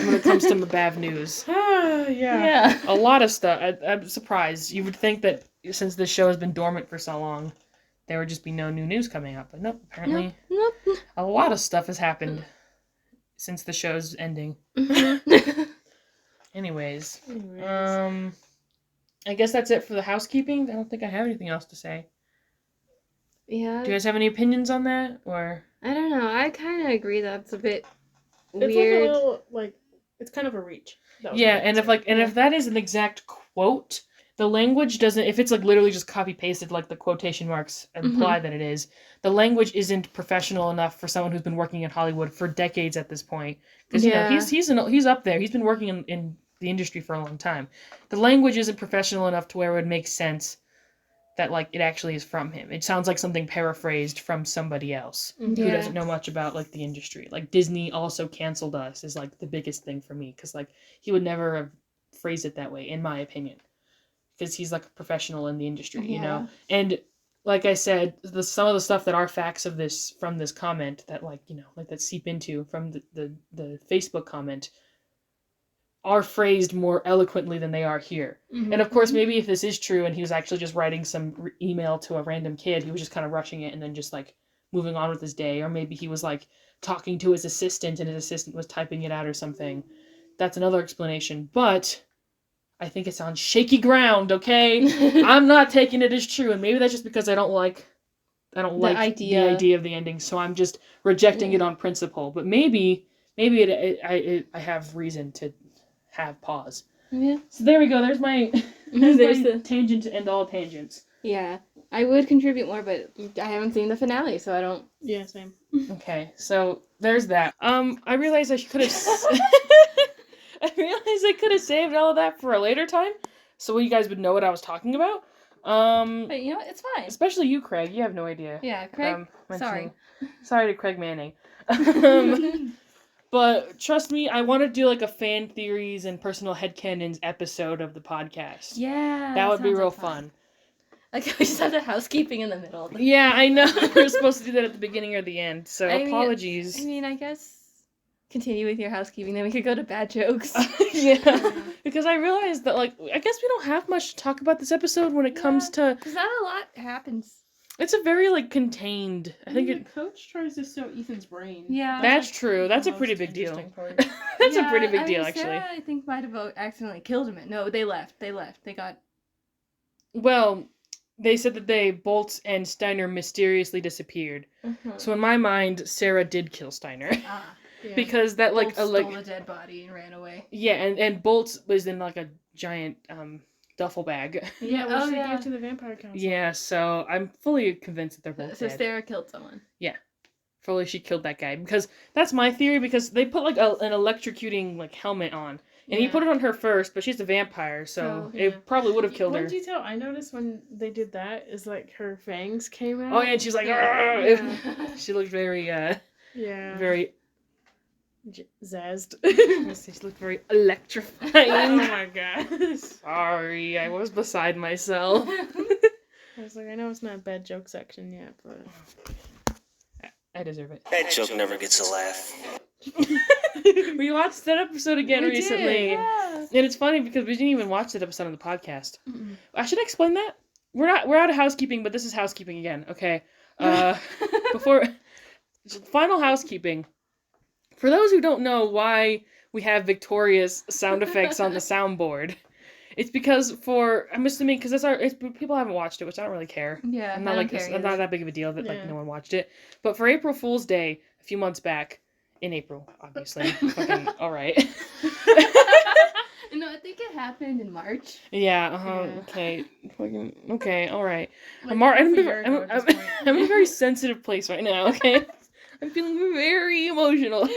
When it comes to mbav news. Yeah. A lot of stuff. I'm surprised. You would think that since this show has been dormant for so long, there would just be no new news coming up. But nope, apparently Nope. a lot of stuff has happened since the show's ending. Anyways. I guess that's it for the housekeeping. I don't think I have anything else to say. Yeah. Do you guys have any opinions on that, or? I don't know. I kind of agree that's a bit It's weird. like a little, like, it's kind of a reach. Yeah, and if that is an exact quote, the language doesn't, if it's like literally just copy pasted like the quotation marks imply that it is, the language isn't professional enough for someone who's been working in Hollywood for decades at this point. Because you know, he's up there. He's been working in the industry for a long time. The language isn't professional enough to where it would make sense that, like, it actually is from him. It sounds like something paraphrased from somebody else who doesn't know much about, like, the industry. Like, Disney also canceled us is, like, the biggest thing for me, because, like, he would never have phrased it that way, in my opinion, because he's, like, a professional in the industry, you know? And like I said, some of the stuff that are facts of this, from this comment, that, like, you know, like, that seep into from the Facebook comment, are phrased more eloquently than they are here. And of course, maybe if this is true and he was actually just writing some email to a random kid, he was just kind of rushing it and then just, like, moving on with his day, or maybe he was, like, talking to his assistant and his assistant was typing it out or something. That's another explanation, but I think it's on shaky ground, okay? I'm not taking it as true, and maybe that's just because I don't like the idea of the ending, so I'm just rejecting it on principle. But maybe maybe I have reason to have pause. Yeah. So there we go. There's my There's my the- tangent and all tangents. Yeah. I would contribute more, but I haven't seen the finale, so I don't. Yeah, same. Okay, so there's that. I realized I could have. I realized I could have saved all of that for a later time, so you guys would know what I was talking about. But you know what? It's fine. Especially you, Craig. You have no idea. Yeah, Craig. Sorry to Craig Manning. But trust me, I want to do like a fan theories and personal headcanons episode of the podcast. Yeah. That would be sounds real like fun. Like we just have the housekeeping in the middle. Yeah, I know. We're supposed to do that at the beginning or the end, so I mean, apologies. I guess continue with your housekeeping, then we could go to bad jokes. Yeah, because I realized that, like, I guess we don't have much to talk about this episode when it comes to... Because not a lot happens. It's a very, like, contained... I think the coach tries to steal Ethan's brain. Yeah. That's true. That's a pretty big deal. That's a pretty big deal, actually. Sarah, I think, might have accidentally killed him. No, they left. They got... Well, they said that Bolt and Steiner mysteriously disappeared. So in my mind, Sarah did kill Steiner. Yeah. Because that, like... Bolt stole a dead body and ran away. Yeah, and Bolt was in, like, a giant, duffel bag. Yeah, which they gave to the vampire council. Yeah, so I'm fully convinced that they're both dead. So Sarah killed someone. Yeah. Fully she killed that guy. Because that's my theory, because they put, like, an electrocuting, like, helmet on. And he put it on her first, but she's a vampire, so it probably would have killed her. One detail I noticed when they did that is, like, her fangs came out. Oh, yeah, and she's like, Yeah. She looked very, very... Zazzed. She looked very electrifying. Oh my god. Sorry, I was beside myself. I was like, I know it's not a bad joke section yet, but... I deserve it. That joke never gets a laugh. We watched that episode again recently. Yeah. And it's funny because we didn't even watch that episode on the podcast. I should explain that. We're out of housekeeping, but this is housekeeping again. Okay. Before final housekeeping. For those who don't know why we have Victoria's sound effects on the soundboard, it's because I'm assuming because people haven't watched it, which I don't really care. Yeah, I'm not it's not that big of a deal that like no one watched it. But for April Fool's Day a few months back, in April, obviously, fucking all right. No, I think it happened in March. Yeah. Okay. Fucking okay. All right. Like, I'm in a very sensitive place right now. Okay. I'm feeling very emotional.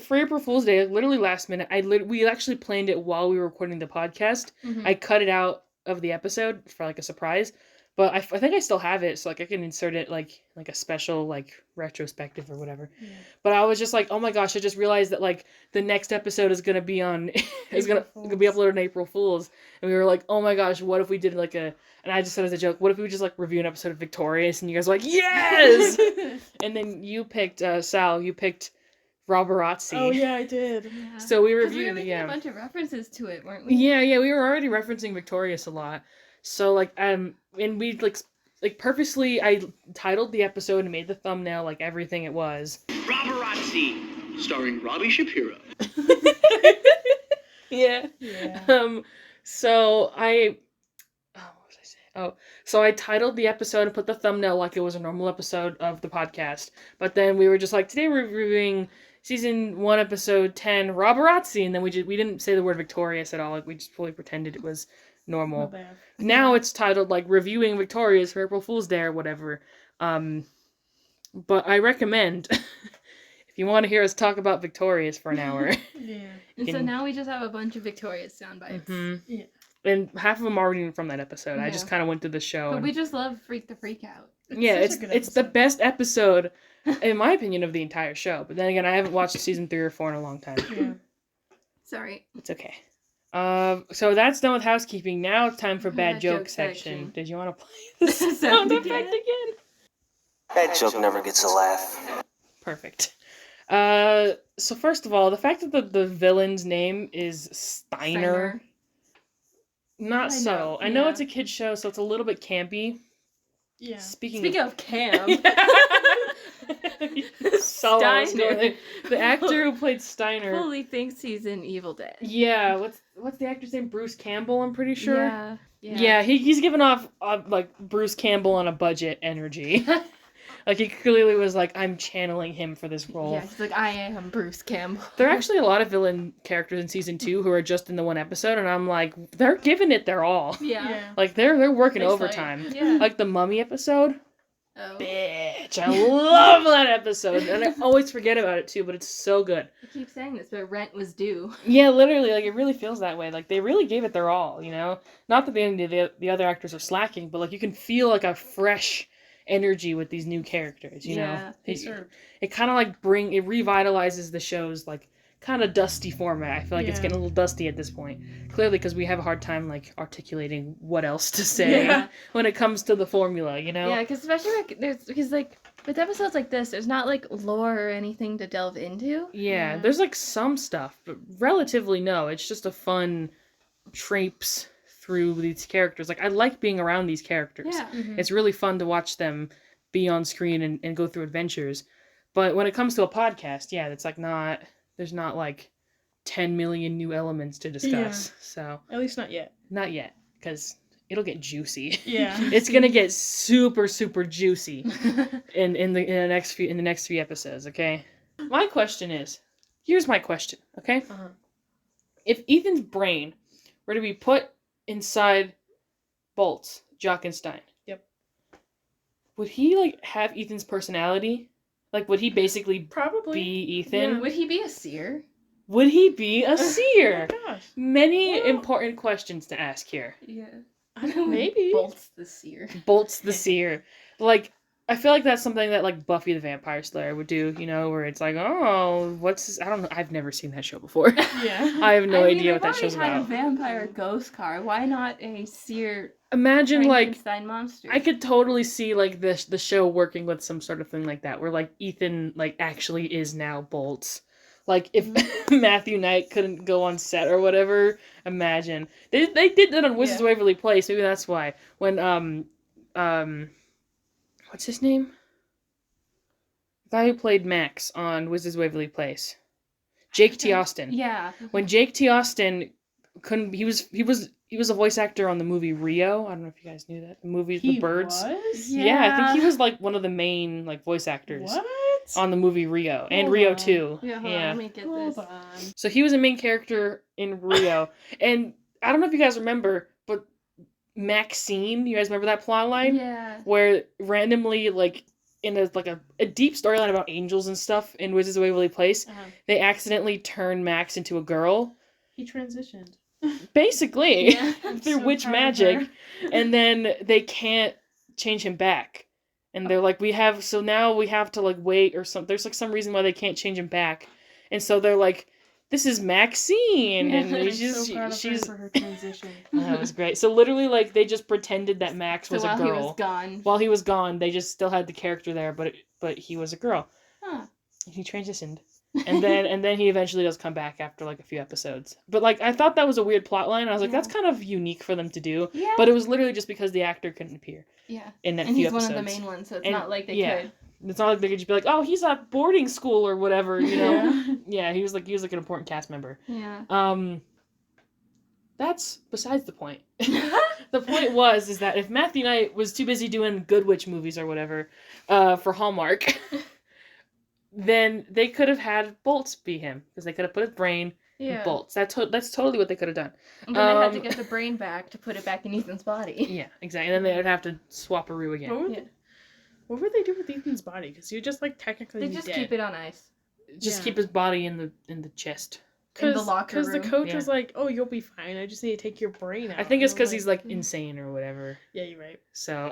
For April Fool's Day, like, literally last minute, we actually planned it while we were recording the podcast. I cut it out of the episode for like a surprise, but I think I still have it, so like I can insert it like a special like retrospective or whatever. Yeah. But I was just like, oh my gosh, I just realized that like the next episode is gonna be on gonna be uploaded on April Fool's, and we were like, oh my gosh, what if we did like and I just said as a joke, what if we just like review an episode of Victorious, and you guys were like, yes. And then you picked Sal, you picked Roborazzi. Oh yeah, I did. Yeah. So we reviewed we were making a bunch of references to it, weren't we? Yeah, we were already referencing Victorious a lot. So like and we like purposely I titled the episode and made the thumbnail like everything it was. Roborazzi, starring Robbie Shapiro. Yeah. So so I titled the episode and put the thumbnail like it was a normal episode of the podcast. But then we were just like, today we're reviewing season 1, episode 10, Roborazzi, and then we didn't say the word Victorious at all. Like, we just fully pretended it was normal. Now it's titled like reviewing Victorious for April Fool's Day or whatever. But I recommend if you want to hear us talk about Victorious for an hour. Yeah. And so now we just have a bunch of Victorious sound bites. Yeah. And half of them aren't even from that episode. I just kind of went through the show. But we just love Freak the Freak Out. It's the best episode, in my opinion, of the entire show. But then again, I haven't watched season 3 or 4 in a long time. Yeah. Sorry. It's okay. So that's done with housekeeping. Now it's time for bad joke section. Did you want to play the sound effect again? That joke never gets a laugh. Perfect. So first of all, the fact that the villain's name is Steiner. Not subtle. I know it's a kid's show, so it's a little bit campy. Yeah. Speaking of camp. Steiner. The actor who played Steiner fully thinks he's in Evil Dead. Yeah. What's the actor's name? Bruce Campbell, I'm pretty sure. Yeah. He's giving off like Bruce Campbell on a budget energy. Like, he clearly was like, I'm channeling him for this role. Yeah, he's like, I am Bruce Campbell. There are actually a lot of villain characters in season 2 who are just in the one episode, and I'm like, they're giving it their all. Yeah. Like, they're working They slay. overtime. Yeah. Like, the Mummy episode. Oh. Bitch, I love that episode, and I always forget about it too, but it's so good. I keep saying this, but rent was due. Yeah, literally, like, it really feels that way. Like, they really gave it their all, you know? Not that the other actors are slacking, but, like, you can feel, like, a fresh energy with these new characters, you know? It kind of, like, it revitalizes the show's, like, kind of dusty format. I feel like it's getting a little dusty at this point. Clearly, because we have a hard time, like, articulating what else to say when it comes to the formula, you know? Yeah, because especially, like, with episodes like this, there's not, like, lore or anything to delve into. Yeah, there's, like, some stuff, but relatively no. It's just a fun traipse through these characters. Like, I like being around these characters. Yeah. It's really fun to watch them be on screen and go through adventures. But when it comes to a podcast, it's, like, there's not, like, 10 million new elements to discuss. So At least not yet. not yet, because it'll get juicy. Yeah. It's gonna get super, super juicy in the next few episodes. Okay. My question is, here's my question. Okay. Uh-huh. If Ethan's brain were to be put inside Bolt's Jockenstein, Yep. would he, like, have Ethan's personality? Like, would he basically Probably. be Ethan? Would he be a seer? Would he be a seer? Oh my gosh. Many important questions to ask here. Yeah. Maybe. Bolt's the seer. Bolt's the seer. Like, I feel like that's something that, like, Buffy the Vampire Slayer would do, you know, where it's like, oh, what's this? I don't know. I've never seen that show before. Yeah. I have no I mean, idea they've what that show's already had about. a vampire ghost car. Why not a seer Imagine, like, Frankenstein monster? I could totally see, like, the show working with some sort of thing like that, where, like, Ethan, like, actually is now Bolt's. Like, if Matthew Knight couldn't go on set or whatever, imagine. They did that on Wizards of Waverly Place, maybe that's why. When, what's his name? The guy who played Max on Wizards of Waverly Place. Jake T. Austin. Yeah. When Jake T. Austin couldn't, he was a voice actor on the movie Rio. I don't know if you guys knew that. The movie The Birds. Was? Yeah, I think he was, like, one of the main, like, voice actors. What? On the movie Rio. And Hold Rio on. 2. Yeah, hold on, let me get Hold this. on. So he was a main character in Rio. And I don't know if you guys remember, but Maxine, you guys remember that plot line? Yeah. Where randomly, like, in a deep storyline about angels and stuff in Wizards of Waverly Place, they accidentally turn Max into a girl. He transitioned. Basically. Yeah. Through so witch proud of magic. her. And then they can't change him back. And they're like, now we have to, like, wait or something. There's, like, some reason why they can't change him back. And so they're like, this is Maxine. And I'm she's, so proud of her she's, for her transition. that was great. So literally, like, they just pretended that Max was a while girl. he was gone. While he was gone, they just still had the character there, but he was a girl. Huh. He transitioned. And then he eventually does come back after, like, a few episodes. But, like, I thought that was a weird plot line. I was like, that's kind of unique for them to do. Yeah. But it was literally just because the actor couldn't appear. Yeah. In that And few he's episodes. one of the main ones, so it's And- not like they yeah. could. It's not like they could just be like, oh, he's at boarding school or whatever, you know? Yeah, he was like an important cast member. Yeah. That's besides the point. The point is that if Matthew Knight was too busy doing Good Witch movies or whatever, for Hallmark, then they could have had Bolts be him. Because they could have put his brain in Bolts. That's totally what they could have done. And then they had to get the brain back to put it back in Ethan's body. Yeah, exactly. And then they would have to swap a Rue again. What would they do with Ethan's body? Because you just, like, technically They be just dead. keep it on ice. Just keep his body in the chest. In the locker Because the room. coach was like, oh, you'll be fine. I just need to take your brain out. I think it's And I'm because he's, like, insane or whatever. Yeah, you're right. So...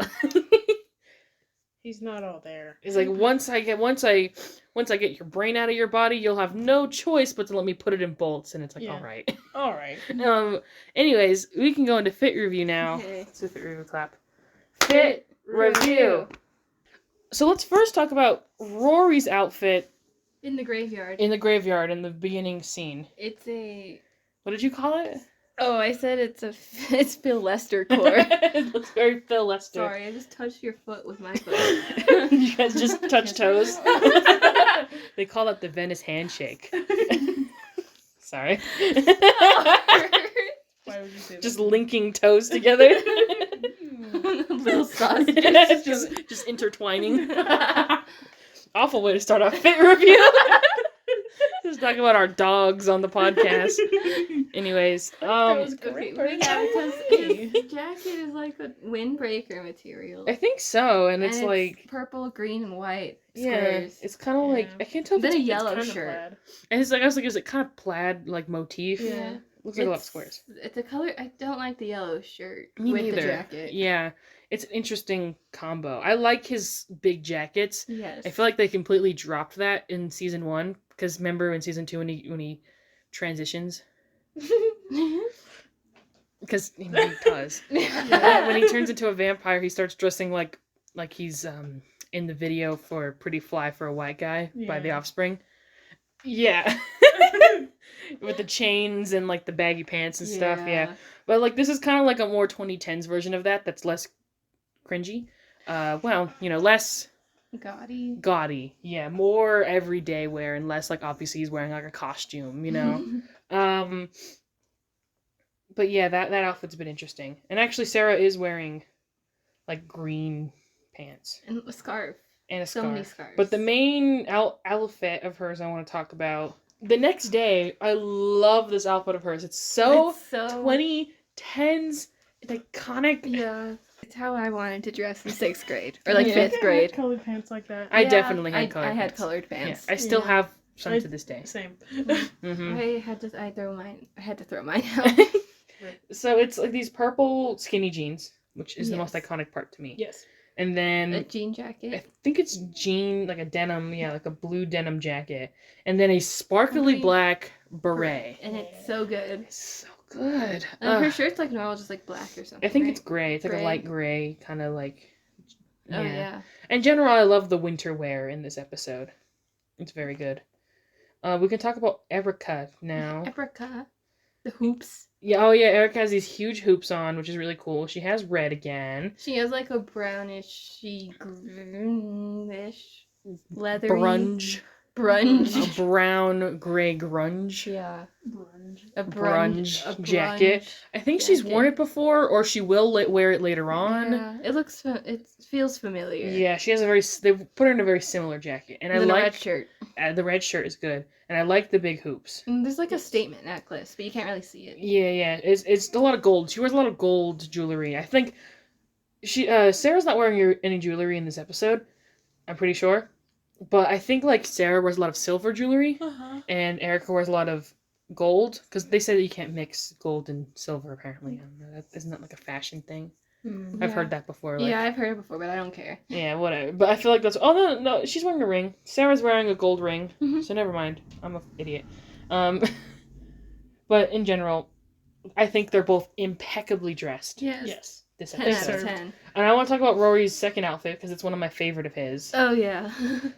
He's not all there. He's like, once I get your brain out of your body, you'll have no choice but to let me put it in Bolts. And it's like, Yeah. all right. All right. Anyways, we can go into fit review now. Okay. Let's do a fit review clap. Fit review. So let's first talk about Rory's outfit In the graveyard. in the graveyard in the beginning scene. It's a... What did you call it? Oh, I said it's Phil Lester core. It looks very Phil Lester. Sorry, I just touched your foot with my foot. You guys just touch toes. They call that the Venice handshake. Sorry. Why would you say Just that? linking toes together. Little sausages. just intertwining. Awful way to start off fit review. Just talking about our dogs on the podcast. Anyways, was great. Yeah, because his jacket is like a windbreaker material. I think so, and it's And like purple, green, and white yeah, squares. it's kind of like I can't tell if Then it's a It's yellow kinda shirt. plaid. and it's like I was like, is it kind of plaid like motif? Yeah. Looks like a lot of squares. It's a color. I don't like the yellow shirt Me with neither. the jacket. Yeah, it's an interesting combo. I like his big jackets. Yes. I feel like they completely dropped that in season 1 because remember in season 2 when he transitions because he does. When he turns into a vampire, he starts dressing like he's in the video for Pretty Fly for a White Guy by The Yeah. Offspring. Yeah. With the chains and like the baggy pants and stuff, yeah. But like this is kind of like a more 2010s version of that that's less cringy. Well, less Gaudy. gaudy. Yeah, more everyday wear and less like obviously he's wearing like a costume, But yeah, that outfit's been interesting. And actually Sarah is wearing like green pants And a scarf. and a So scarf. many scarves. But the main outfit of hers I want to talk about. The next day, I love this outfit of hers. It's so It's so 2010s, it's iconic. Yeah. It's how I wanted to dress in 6th grade or like Yeah. 5th grade. Colored pants like that. I Yeah, definitely had colored I had pants. colored Yeah, pants. I still Yeah. have some I- to this day. Same. Hmm I had to throw mine out. So it's like these purple skinny jeans, which is the most Yes. iconic part to me. Yes. And then A jean I jacket. think it's jean, like a denim, like a blue denim jacket. And then a sparkly Green black beret. And it's so good. It's so good. And her Ugh. shirt's like normal, just like black or something. I think right? it's gray. It's like Gray. a light gray, kind of like. Oh yeah. In general, I love the winter wear in this episode. It's very good. We can talk about Erica now. Apricot. The hoops. Yeah, oh yeah, Erica has these huge hoops on, which is really cool. She has red again. She has like a brownish, greenish, leathery Grunge. A brunch. brown gray grunge. Yeah. A A brunge jacket. I think she's jacket. worn it before, or she will wear it later on. Yeah, it feels familiar. Yeah, she has they put her in a very similar jacket, and I And then a like red shirt. the red shirt is good, and I like the big hoops. And there's like a statement necklace, but you can't really see it. Yeah, it's a lot of gold. She wears a lot of gold jewelry. I think Sarah's not wearing any jewelry in this episode. I'm pretty sure, but I think like Sarah wears a lot of silver jewelry, and Erica wears a lot of gold because they say that you can't mix gold and silver. Apparently, I don't know, isn't that like a fashion thing? I've heard that before. Like, Yeah, I've heard it before, but I don't care. yeah, whatever. But I feel like that's. Oh no, she's wearing a ring. Sarah's wearing a gold ring, so never mind. I'm an idiot. But in general, I think they're both impeccably dressed. Yes. This 10 out episode. of 10. And I want to talk about Rory's second outfit because it's one of my favorite of his. Oh yeah.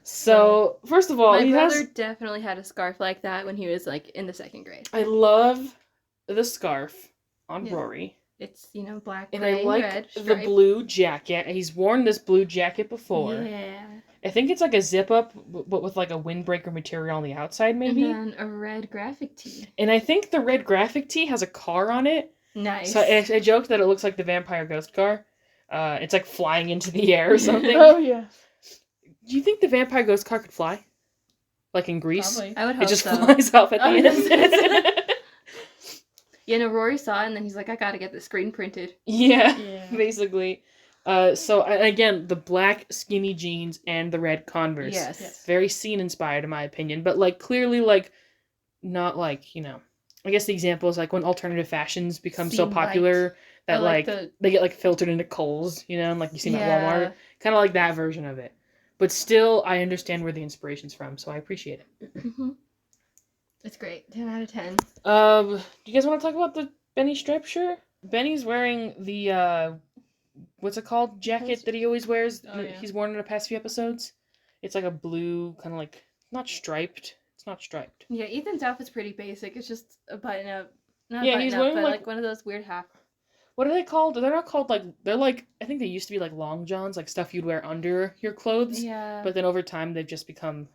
So first of all, My he brother has. definitely had a scarf like that when he was like in the 2nd grade. I love the scarf on Yeah. Rory, It's black, and gray, I like red, the stripe. blue jacket. He's worn this blue jacket before. Yeah. I think it's like a zip up, but with like a windbreaker material on the outside, maybe. And then a red graphic tee. And I think the red graphic tee has a car on it. Nice. So I joked that it looks like the vampire ghost car. It's like flying into the air or something. Oh yeah. Do you think the vampire ghost car could fly? Like in Greece? Probably. I would hope It just so. flies off at the Oh, end. Yeah, no, Rory saw it and then he's like, I gotta get the screen printed. Yeah, Yeah. basically. So again, the black skinny jeans and the red Converse. Yes. Yes. Very scene inspired in my opinion, but like clearly like not like, I guess the example is like when alternative fashions become so Scene popular that Oh, like the- they get like filtered into Kohl's, and like you see them at Yeah. Walmart. Kind of like that version of it. But still I understand where the inspiration's from, so I appreciate it. Mhm. It's great. 10 out of 10. Do you guys want to talk about the Benny striped shirt? Benny's wearing the what's it called? Jacket that he always wears. Oh, yeah. He's worn in the past few episodes. It's like a blue kind of like not striped. It's not striped. Yeah, Ethan's outfit's pretty basic. It's just a button up. Not Yeah, button he's up, wearing, but like- like one of those weird half. What are they called? They're not called like they're like I think they used to be like long johns, like stuff you'd wear under your clothes. Yeah. But then over time they've just become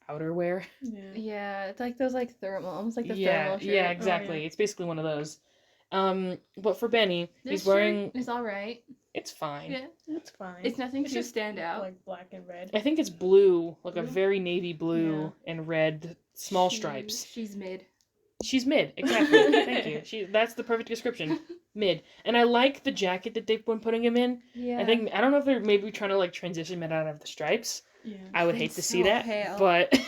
outerwear. Yeah. Yeah, it's like those like thermal, almost like the yeah, thermal shirt. yeah, exactly. yeah. It's basically one of those. But for Benny, This he's wearing shirt is all right. It's fine. Yeah. It's fine. It's nothing It's to just stand out. like black and red. I think it's blue, like a Blue? very navy blue and red small She- stripes. She's mid. She's mid, exactly. Thank you. That's the perfect description. Mid. And I like the jacket that they've been putting him in. Yeah. I don't know if they're maybe trying to like transition him out of the stripes. Yeah. I would hate He's to see so that. pale. But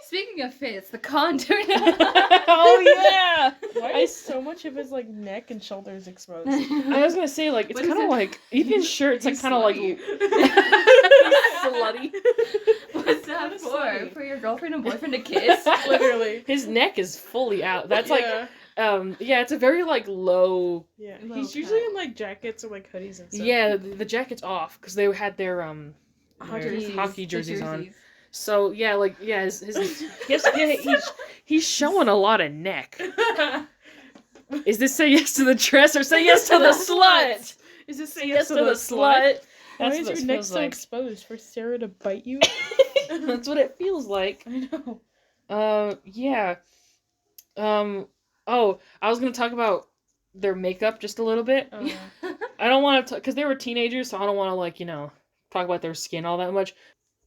Speaking of fits, the contour. oh yeah. Why is so much of his like neck and shoulders exposed? I was gonna say like it's What is kind of it? like Ethan's shirt's like He's kind of like slutty. slutty. What's that What is for? slutty? For your girlfriend and boyfriend to kiss? Literally. His neck is fully out. That's like yeah. it's a very like low. Yeah. Low He's usually cut. in like jackets or like hoodies and stuff. Yeah, the jacket's off because they had their hockey jerseys on. So he's showing a lot of neck. Is this say yes to the dress or say yes to the slut? Is this Say yes to the slut. Why That's is what your it neck feels so like. exposed? For Sarah to bite you? That's what it feels like. I know. Yeah. Oh, I was gonna talk about their makeup just a little bit. I don't want to, because they were teenagers, so I don't want to talk about their skin all that much.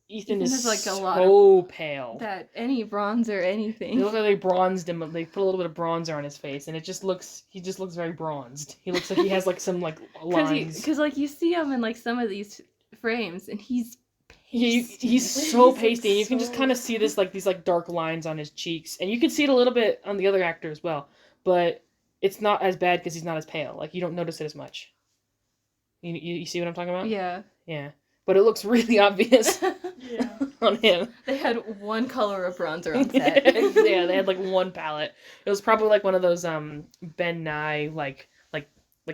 Ethan is has, like, a lot so pale. That any bronzer, anything. They look like they bronzed him. They put a little bit of bronzer on his face, and he just looks very bronzed. He looks like he has like some like lines. Because like you see him in like some of these frames, and he's He's so He's, like, pasty, and you can just so- kind of see these like dark lines on his cheeks, and you can see it a little bit on the other actor as well, but it's not as bad because he's not as pale. Like you don't notice it as much. You see what I'm talking about? yeah. But it looks really obvious Yeah. on him. They had one color of bronzer on set. Yeah, they had like one palette. It was probably like one of those Ben Nye like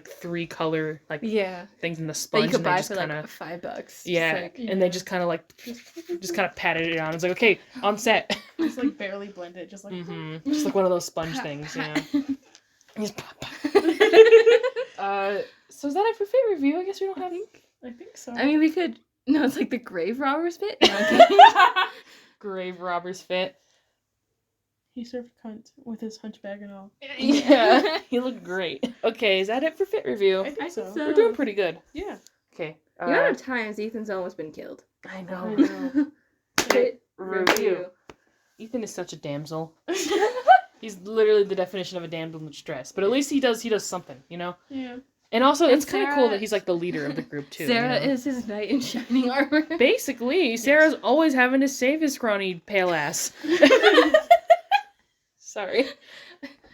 3 color like Yeah. things in the That sponge. you could and they buy just for kinda, like $5. yeah, Just, like, and they just kind of like patted it on. It's like, okay, on set. Just like barely blend it, just like. Just like one of those sponge pat, things, pat. Just pop, pop. So is that it for fit review? I guess we don't have. I think so. I mean, we could. No, it's like the grave robbers bit. No, I'm kidding. Grave robbers fit. He served cunt with his hunchback and all. Yeah, he looked great. Okay, is that it for fit review? I think so. We're doing pretty good. Yeah. Okay. The amount of times Ethan's almost been killed. I I know. know. Fit Review. Ethan is such a damsel. He's literally the definition of a damsel in distress. But at least he does something, you know? Yeah. And also, And it's kind of cool Sarah- that he's like the leader of the group too. Sarah you know? is his knight in shining armor. Basically, Sarah's always having to save his scrawny pale ass. Sorry.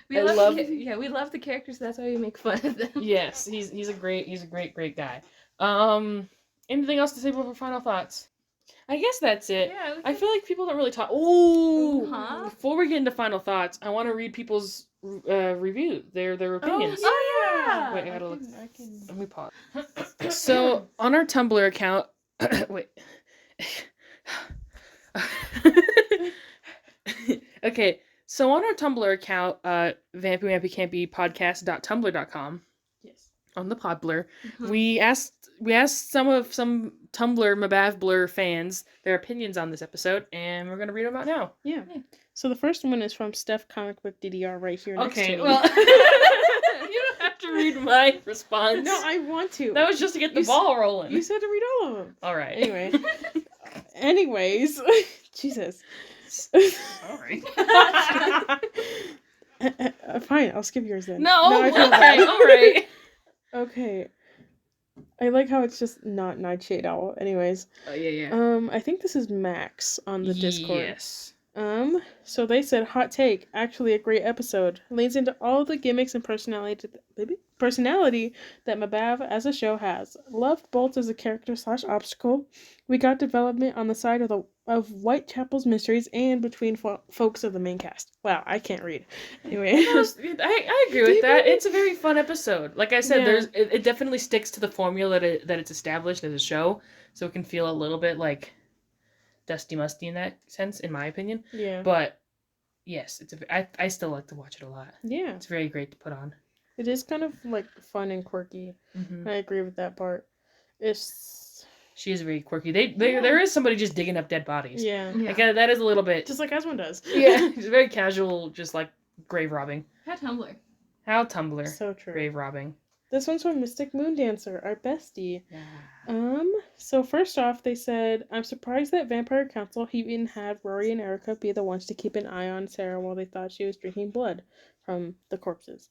We I love, love- we love the characters. That's why we make fun of them. Yes, he's a great guy. Anything else to say before final thoughts? I guess that's it. Yeah, I feel like people don't really talk. Ooh. Huh? Before we get into final thoughts, I want to read people's review, their opinions. Oh yeah. Wait, I gotta look. I can. Let me pause. So on our Tumblr account, wait. Okay, so on our Tumblr account, Vampy Wampy Campy Podcast.tumblr.com, Yes. on the Podblur, Mhm. we asked some Tumblr mbav blur fans their opinions on this episode, and we're gonna read them out now. Yeah. So the first one is from Steff Comic Book DDR right here next to Okay, me. well, you don't have to read my response. No, I want to. That was just to get the You ball rolling. You said to read all of them. All right. Anyway. Anyways. Jesus. Sorry. Fine, I'll skip yours then. No. I feel Okay. bad. All right. Okay. I like how it's just not Nightshade Owl. Anyways. Oh yeah. I think this is Max on the Discord. Yes. So they said, hot take, actually a great episode. Leans into all the gimmicks and personality that mbav as a show has. Loved Bolt as a character / obstacle. We got development on the side of Whitechapel's mysteries and between folks of the main cast. Wow, I can't read. Anyway. I agree with that. It's a very fun episode. Like I said, Yeah. it definitely sticks to the formula that it's established as a show, so it can feel a little bit like dusty musty in that sense, in my opinion. Yeah. But yes, I still like to watch it a lot. Yeah. It's very great to put on. It is kind of like fun and quirky. Mm-hmm. I agree with that part. She is very quirky. There is somebody just digging up dead bodies. Yeah. Like, that is a little bit. Just like Aswin does. Yeah, it's very casual, just like grave robbing. How Tumblr. How Tumblr. So true. Grave robbing. This one's from Mystic Moon Dancer, our bestie. So first off, they said, I'm surprised that Vampire Council even had Rory and Erica be the ones to keep an eye on Sarah while they thought she was drinking blood from the corpses.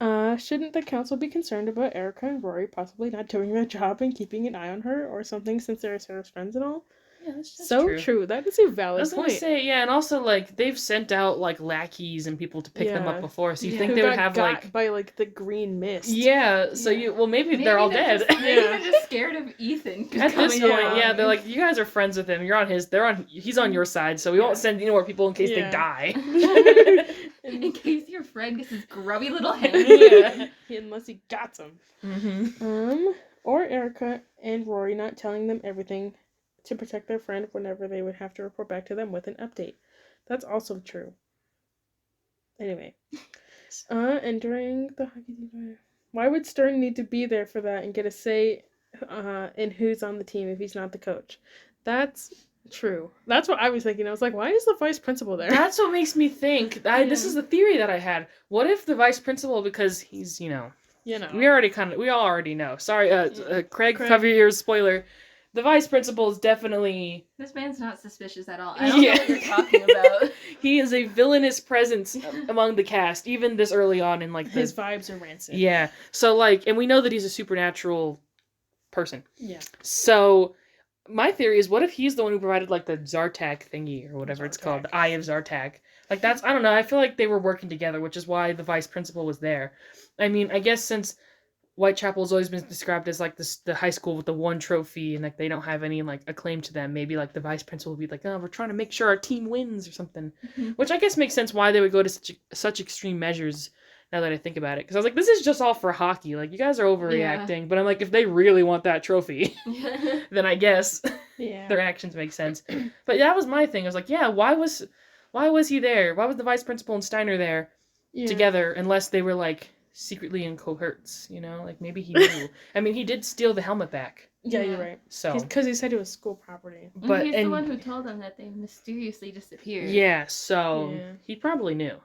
Shouldn't the council be concerned about Erica and Rory possibly not doing their job and keeping an eye on her or something since they're Sarah's friends and all? Yeah, that's so true. That is a I valid was point. gonna say, yeah, and also, like, they've sent out, like, lackeys and people to pick them up before, so you think Who they would got have, got like... by, like, the green mist. Yeah, so maybe they're all dead. Maybe they're just scared of Ethan. At this coming point, along. yeah, they're like, you guys are friends with him. He's on your side, so we won't send any more people in case they die. In case your friend gets his grubby little head. Unless he got some. Mm-hmm. Or Erica and Rory not telling them everything to protect their friend whenever they would have to report back to them with an update. That's also true. Anyway. And during the hockey team, why would Stern need to be there for that and get a say in who's on the team if he's not the coach? That's true. That's what I was thinking. I was like, why is the vice principal there? That's what makes me think. This is the theory that I had. What if the vice principal, because he's, we all already know. Sorry, Craig, cover your ears, spoiler. The vice principal is definitely... This man's not suspicious at all. I don't know what you're talking about. He is a villainous presence among the cast, even this early on in, like, his vibes are rancid. Yeah. So, like, and we know that he's a supernatural person. Yeah. So, my theory is, what if he's the one who provided, like, the Zartak thingy, or whatever it's called, the Eye of Zartak? Like, that's, I don't know, I feel like they were working together, which is why the vice principal was there. I mean, I guess since Whitechapel's always been described as, like, the high school with the one trophy, and, like, they don't have any, like, acclaim to them, maybe, like, the vice principal would be like, oh, we're trying to make sure our team wins, or something. Mm-hmm. Which I guess makes sense why they would go to such extreme measures, now that I think about it. Because I was like, this is just all for hockey. Like, you guys are overreacting. Yeah. But I'm like, if they really want that trophy, then I guess their actions make sense. But that was my thing. I was like, yeah, why was he there? Why was the vice principal and Steiner there together, unless they were, like, secretly in cohorts, Like, maybe he knew. I mean, he did steal the helmet back. Yeah, you're right. So because he said it was school property. But he's the one who told them that they mysteriously disappeared. Yeah, so he probably knew.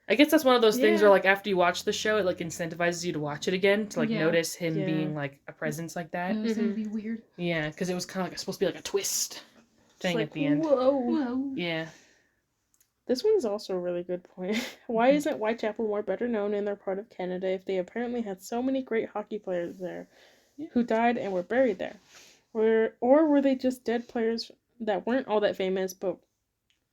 I guess that's one of those things where, like, after you watch the show, it, like, incentivizes you to watch it again, to, like, notice him being, like, a presence like that. It was going to be weird. Yeah, because it was kind of like supposed to be, like, a twist thing like, at the end. Whoa. Yeah. This one's also a really good point. Why isn't Whitechapel more better known in their part of Canada if they apparently had so many great hockey players there who died and were buried there? Or were they just dead players that weren't all that famous, but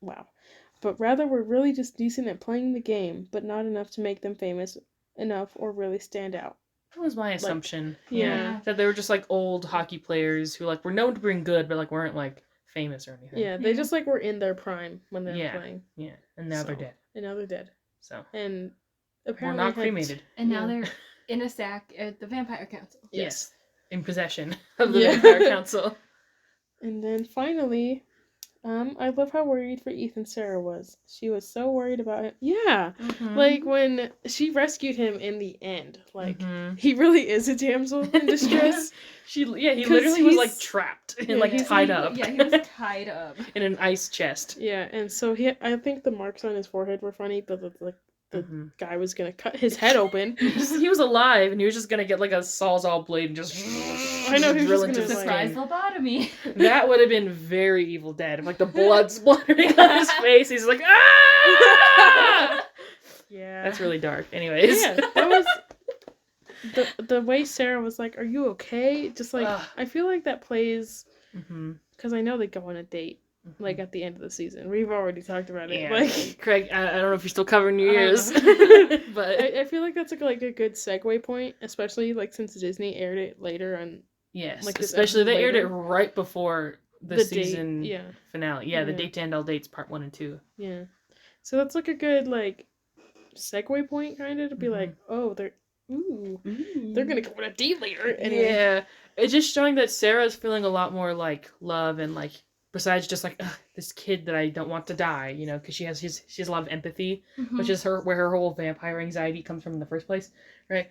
rather were really just decent at playing the game, but not enough to make them famous enough or really stand out? That was my assumption. Like, that they were just, like, old hockey players who, like, were known to bring good, but, like, weren't, like, famous or anything. Yeah, they just, like, were in their prime when they were playing. Yeah, and now they're dead. And now they're dead. So. And apparently not cremated. And now they're in a sack at the Vampire Council. Yes. In possession of the Vampire Council. And then finally, I love how worried for Ethan Sarah was. She was so worried about him. Yeah. Mm-hmm. Like, when she rescued him in the end. Like, he really is a damsel in distress. He literally was, like, trapped and, like, tied up. Yeah, he was tied up. In an ice chest. Yeah, and so I think the marks on his forehead were funny, but the guy was gonna cut his head open. He was alive, and he was just gonna get, like, a Sawzall blade and just I know, he was drill just into gonna, surprise lobotomy. That would have been very Evil Dead. If, like, the blood splattering on his face, he's like, ah! Yeah. That's really dark. Anyways. Yeah, that was... The way Sarah was like, are you okay? Just, like, I feel like that plays... Because I know they go on a date. Like, at the end of the season. We've already talked about it. Yeah. Like, Craig, I don't know if you're still covering your ears. But I feel like that's, like a good segue point. Especially, like, since Disney aired it later on. Yes, like, especially they aired it right before the season finale. Yeah, the Yeah. Date to End All Dates Part 1 and 2. Yeah. So that's, like, a good, like, segue point, kind of, to be like, oh, they're gonna go on a date later. Anyway. Yeah. It's just showing that Sarah's feeling a lot more, like, love and, like, besides just, like, this kid that I don't want to die, because she has a lot of empathy, which is where her whole vampire anxiety comes from in the first place, right?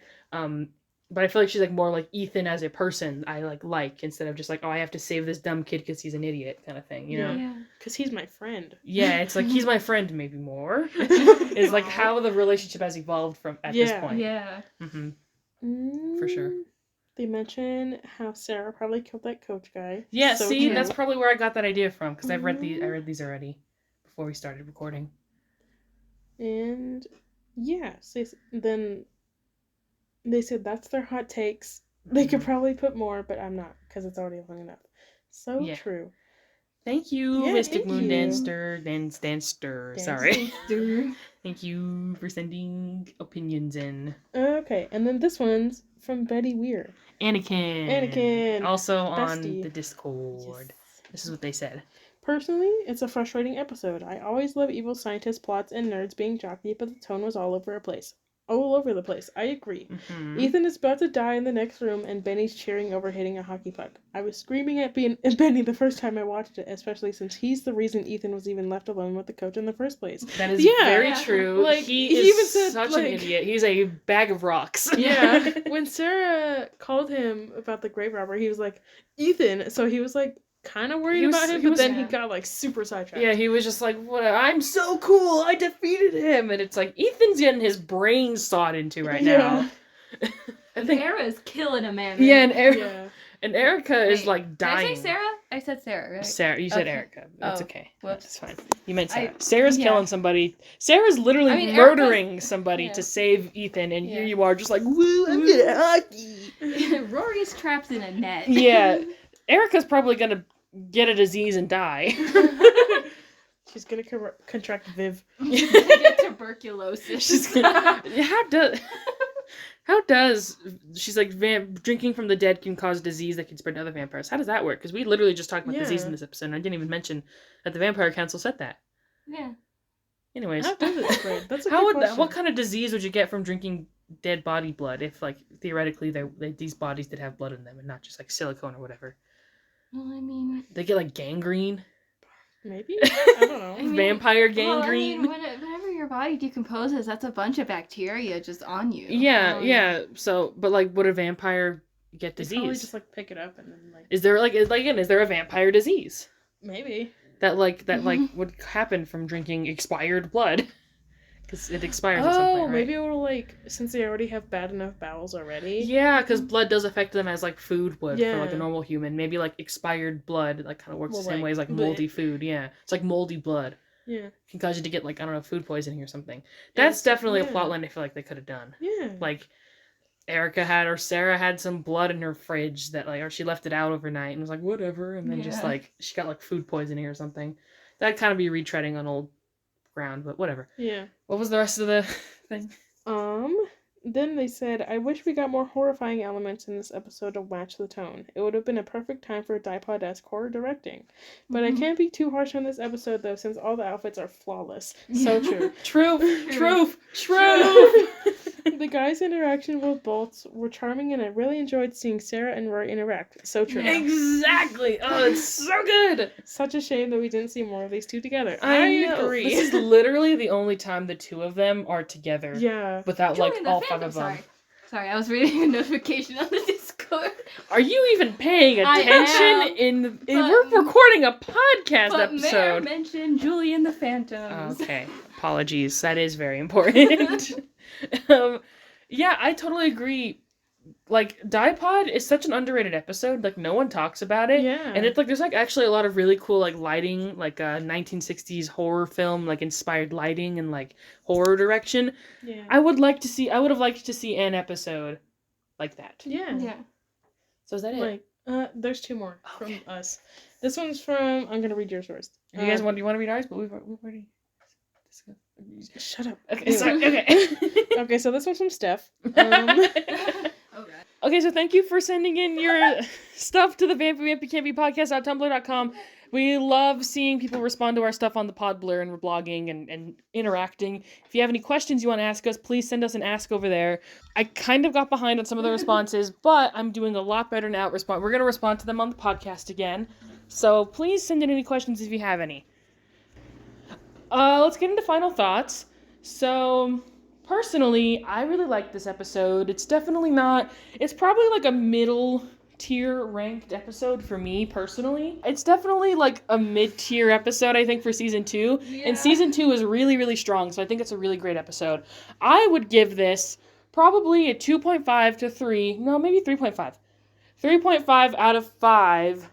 But I feel like she's like more like Ethan as a person. I like instead of just like, oh, I have to save this dumb kid because he's an idiot kind of thing. You know? Yeah. Because he's my friend. Yeah, it's like he's my friend, maybe more. Is like how the relationship has evolved from at this point. Yeah. For sure. They mention how Sarah probably killed that coach guy. Yeah, So see, true. that's probably where I got that idea from because I read these already before we started recording. And yeah, so then they said that's their hot takes. They could probably put more, but I'm not because it's already long enough. So Yeah. true. Thank you, Yeah, Mystic thank Moon you. Danster. Sorry. Thank you for sending opinions in. Okay, and then this one's from Betty Weir. Anakin. Also on bestie. the Discord. Yes. This is what they said. Personally, it's a frustrating episode. I always love evil scientist plots and nerds being jockey, but the tone was all over the place. I agree. Ethan is about to die in the next room, and Benny's cheering over hitting a hockey puck. I was screaming at Benny the first time I watched it, especially since he's the reason Ethan was even left alone with the coach in the first place. That is very true. Like, he he is even said, such like- an idiot. He's a bag of rocks. Yeah. When Sarah called him about the grave robber, he was like, Ethan. So he was like, kind of worried He was- about him, he but was- then he yeah. got like super sidetracked. Yeah, he was just like, "What? I'm so cool! I defeated him!" And it's like Ethan's getting his brain sawed into right now. I think. Sarah's killing a man. Yeah, right? and Erica is Wait, like dying. Did I say Sarah? I said Sarah, right? Sarah, you said Okay. Erica. That's Oh, okay. whoops. That's fine. You meant Sarah. I- Sarah's yeah. killing somebody. Sarah's literally I mean, Erica's- murdering somebody yeah. to save Ethan, and here Yeah. you are just like, "Woo, I'm good at hockey." Rory's trapped in a net. Yeah, Erica's probably gonna get a disease and die. She's gonna contract Viv. Get tuberculosis. She's gonna, how does she's like drinking from the dead can cause disease that can spread to other vampires? How does that work? Because we literally just talked about disease Yeah. in this episode, and I didn't even mention that the Vampire Council said that. Yeah. Anyways, How does it spread? That's a how good would question. what kind of disease would you get from drinking dead body blood if like theoretically these bodies did have blood in them and not just like silicone or whatever? Well, I mean, They get like gangrene, Maybe? I don't know. I mean, vampire well, I gangrene. mean, whenever your body decomposes, that's a bunch of bacteria just on you. Yeah. So, but like, would a vampire get They probably disease? just like pick it up and then like Is there like is there a vampire disease maybe. that would happen from drinking expired blood? Because it expires at some point, right? Maybe it will like since they already have bad enough bowels already. Yeah, because blood does affect them as like food would for like a Yeah. normal human. Maybe like expired blood like kind of works Well, the same like, way as like bleh. moldy food. Yeah, it's like moldy blood Yeah. can cause you to get like I don't know food poisoning or something. That's definitely a yeah. plot line I feel like they could have done. Yeah. Like Sarah had some blood in her fridge that like or she left it out overnight and was like whatever and then just Yeah. like she got like food poisoning or something. That'd kind of be retreading on old ground, but whatever. Yeah. What was the rest of the thing? Then they said, I wish we got more horrifying elements in this episode to match the tone. It would have been a perfect time for dipod-esque horror directing. But I can't be too harsh on this episode, though, since all the outfits are flawless. So true. Truth. The guys' interaction with Bolts were charming, and I really enjoyed seeing Sarah and Roy interact. So true. Yeah. Exactly. Oh, it's so good. Such a shame that we didn't see more of these two together. I know. agree. This is literally the only time the two of them are together. Yeah. Without like Julian the all Phantom, five of them. Sorry, I was reading a notification on the Discord. Are you even paying I attention? but- We're recording a podcast But Mayor episode. mentioned Julian the Phantom. Okay. Apologies. That is very important. Yeah, I totally agree. Like, Dipod is such an underrated episode. Like, no one talks about it. Yeah. And it's like, there's like actually a lot of really cool like lighting, like 1960s horror film, like inspired lighting and like horror direction. Yeah. I would have liked to see an episode like that. Yeah. Yeah. So is that it? Like, there's two more Okay. from us. This one's from, I'm gonna read yours first. Do you guys want to read ours? But we've already discussed. Shut up. Okay, sorry. Okay. Okay, so this one's from Steff. Oh, God. Okay, so thank you for sending in your stuff to the Vampy Wampy Campy Podcast @tumblr.com. We love seeing people respond to our stuff on the Podblur and we're blogging and interacting. If you have any questions you want to ask us, please send us an ask over there. I kind of got behind on some of the responses, but I'm doing a lot better now. We're going to respond to them on the podcast again. So please send in any questions if you have any. Let's get into final thoughts. So personally, I really like this episode. It's definitely not, it's probably like a middle tier ranked episode for me personally. It's definitely like a mid-tier episode, I think, for season 2. Yeah. And season 2 is really, really strong, so I think it's a really great episode. I would give this probably a 2.5 to 3, no, maybe 3.5. 3.5 out of 5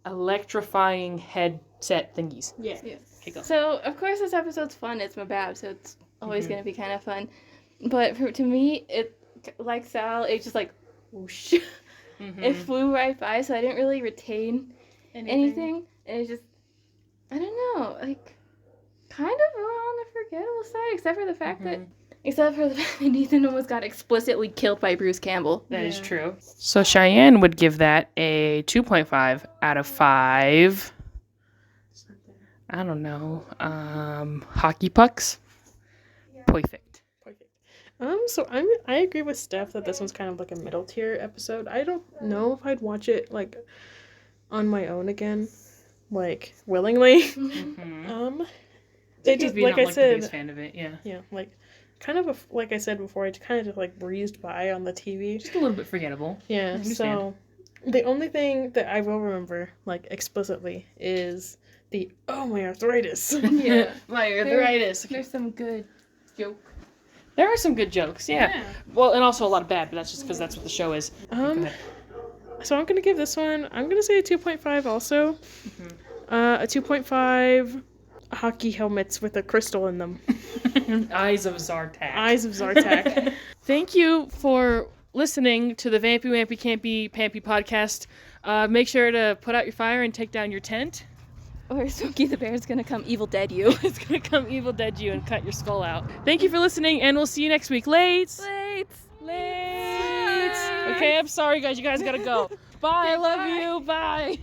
electrifying headset thingies. Yeah. Yeah. Okay, go. So, of course, this episode's fun. It's mbav, so it's always going to be kind of fun. But to me, it, like Sal, it's just like, whoosh. It flew right by, so I didn't really retain anything. And it's just, I don't know, like, kind of on the forgettable side, except for the fact that Nathan almost got explicitly killed by Bruce Campbell. That is true. So Cheyenne would give that a 2.5 out of 5. I don't know. Hockey pucks. Perfect. So I agree with Steff that this one's kind of like a middle tier episode. I don't know if I'd watch it like on my own again, like willingly. It just like I said, the biggest fan of it. yeah, like kind of like I said before, it kind of just like breezed by on the TV. Just a little bit forgettable. Yeah. So the only thing that I will remember like explicitly is the my arthritis. Yeah. My arthritis. There's some good joke. There are some good jokes, yeah. Well, and also a lot of bad, but that's just because that's what the show is. Go ahead. So I'm gonna give this one. I'm gonna say a 2.5 also. A 2.5 hockey helmets with a crystal in them. Eyes of Zartak. Eyes of Zartak. Thank you for listening to the Vampy Wampy Campy Podcast. Make sure to put out your fire and take down your tent. Or Smokey the Bear's gonna come evil dead you. It's gonna come evil dead you and cut your skull out. Thank you for listening, and we'll see you next week. Late. Okay, I'm sorry, guys. You guys gotta go. Bye. I love you. Bye.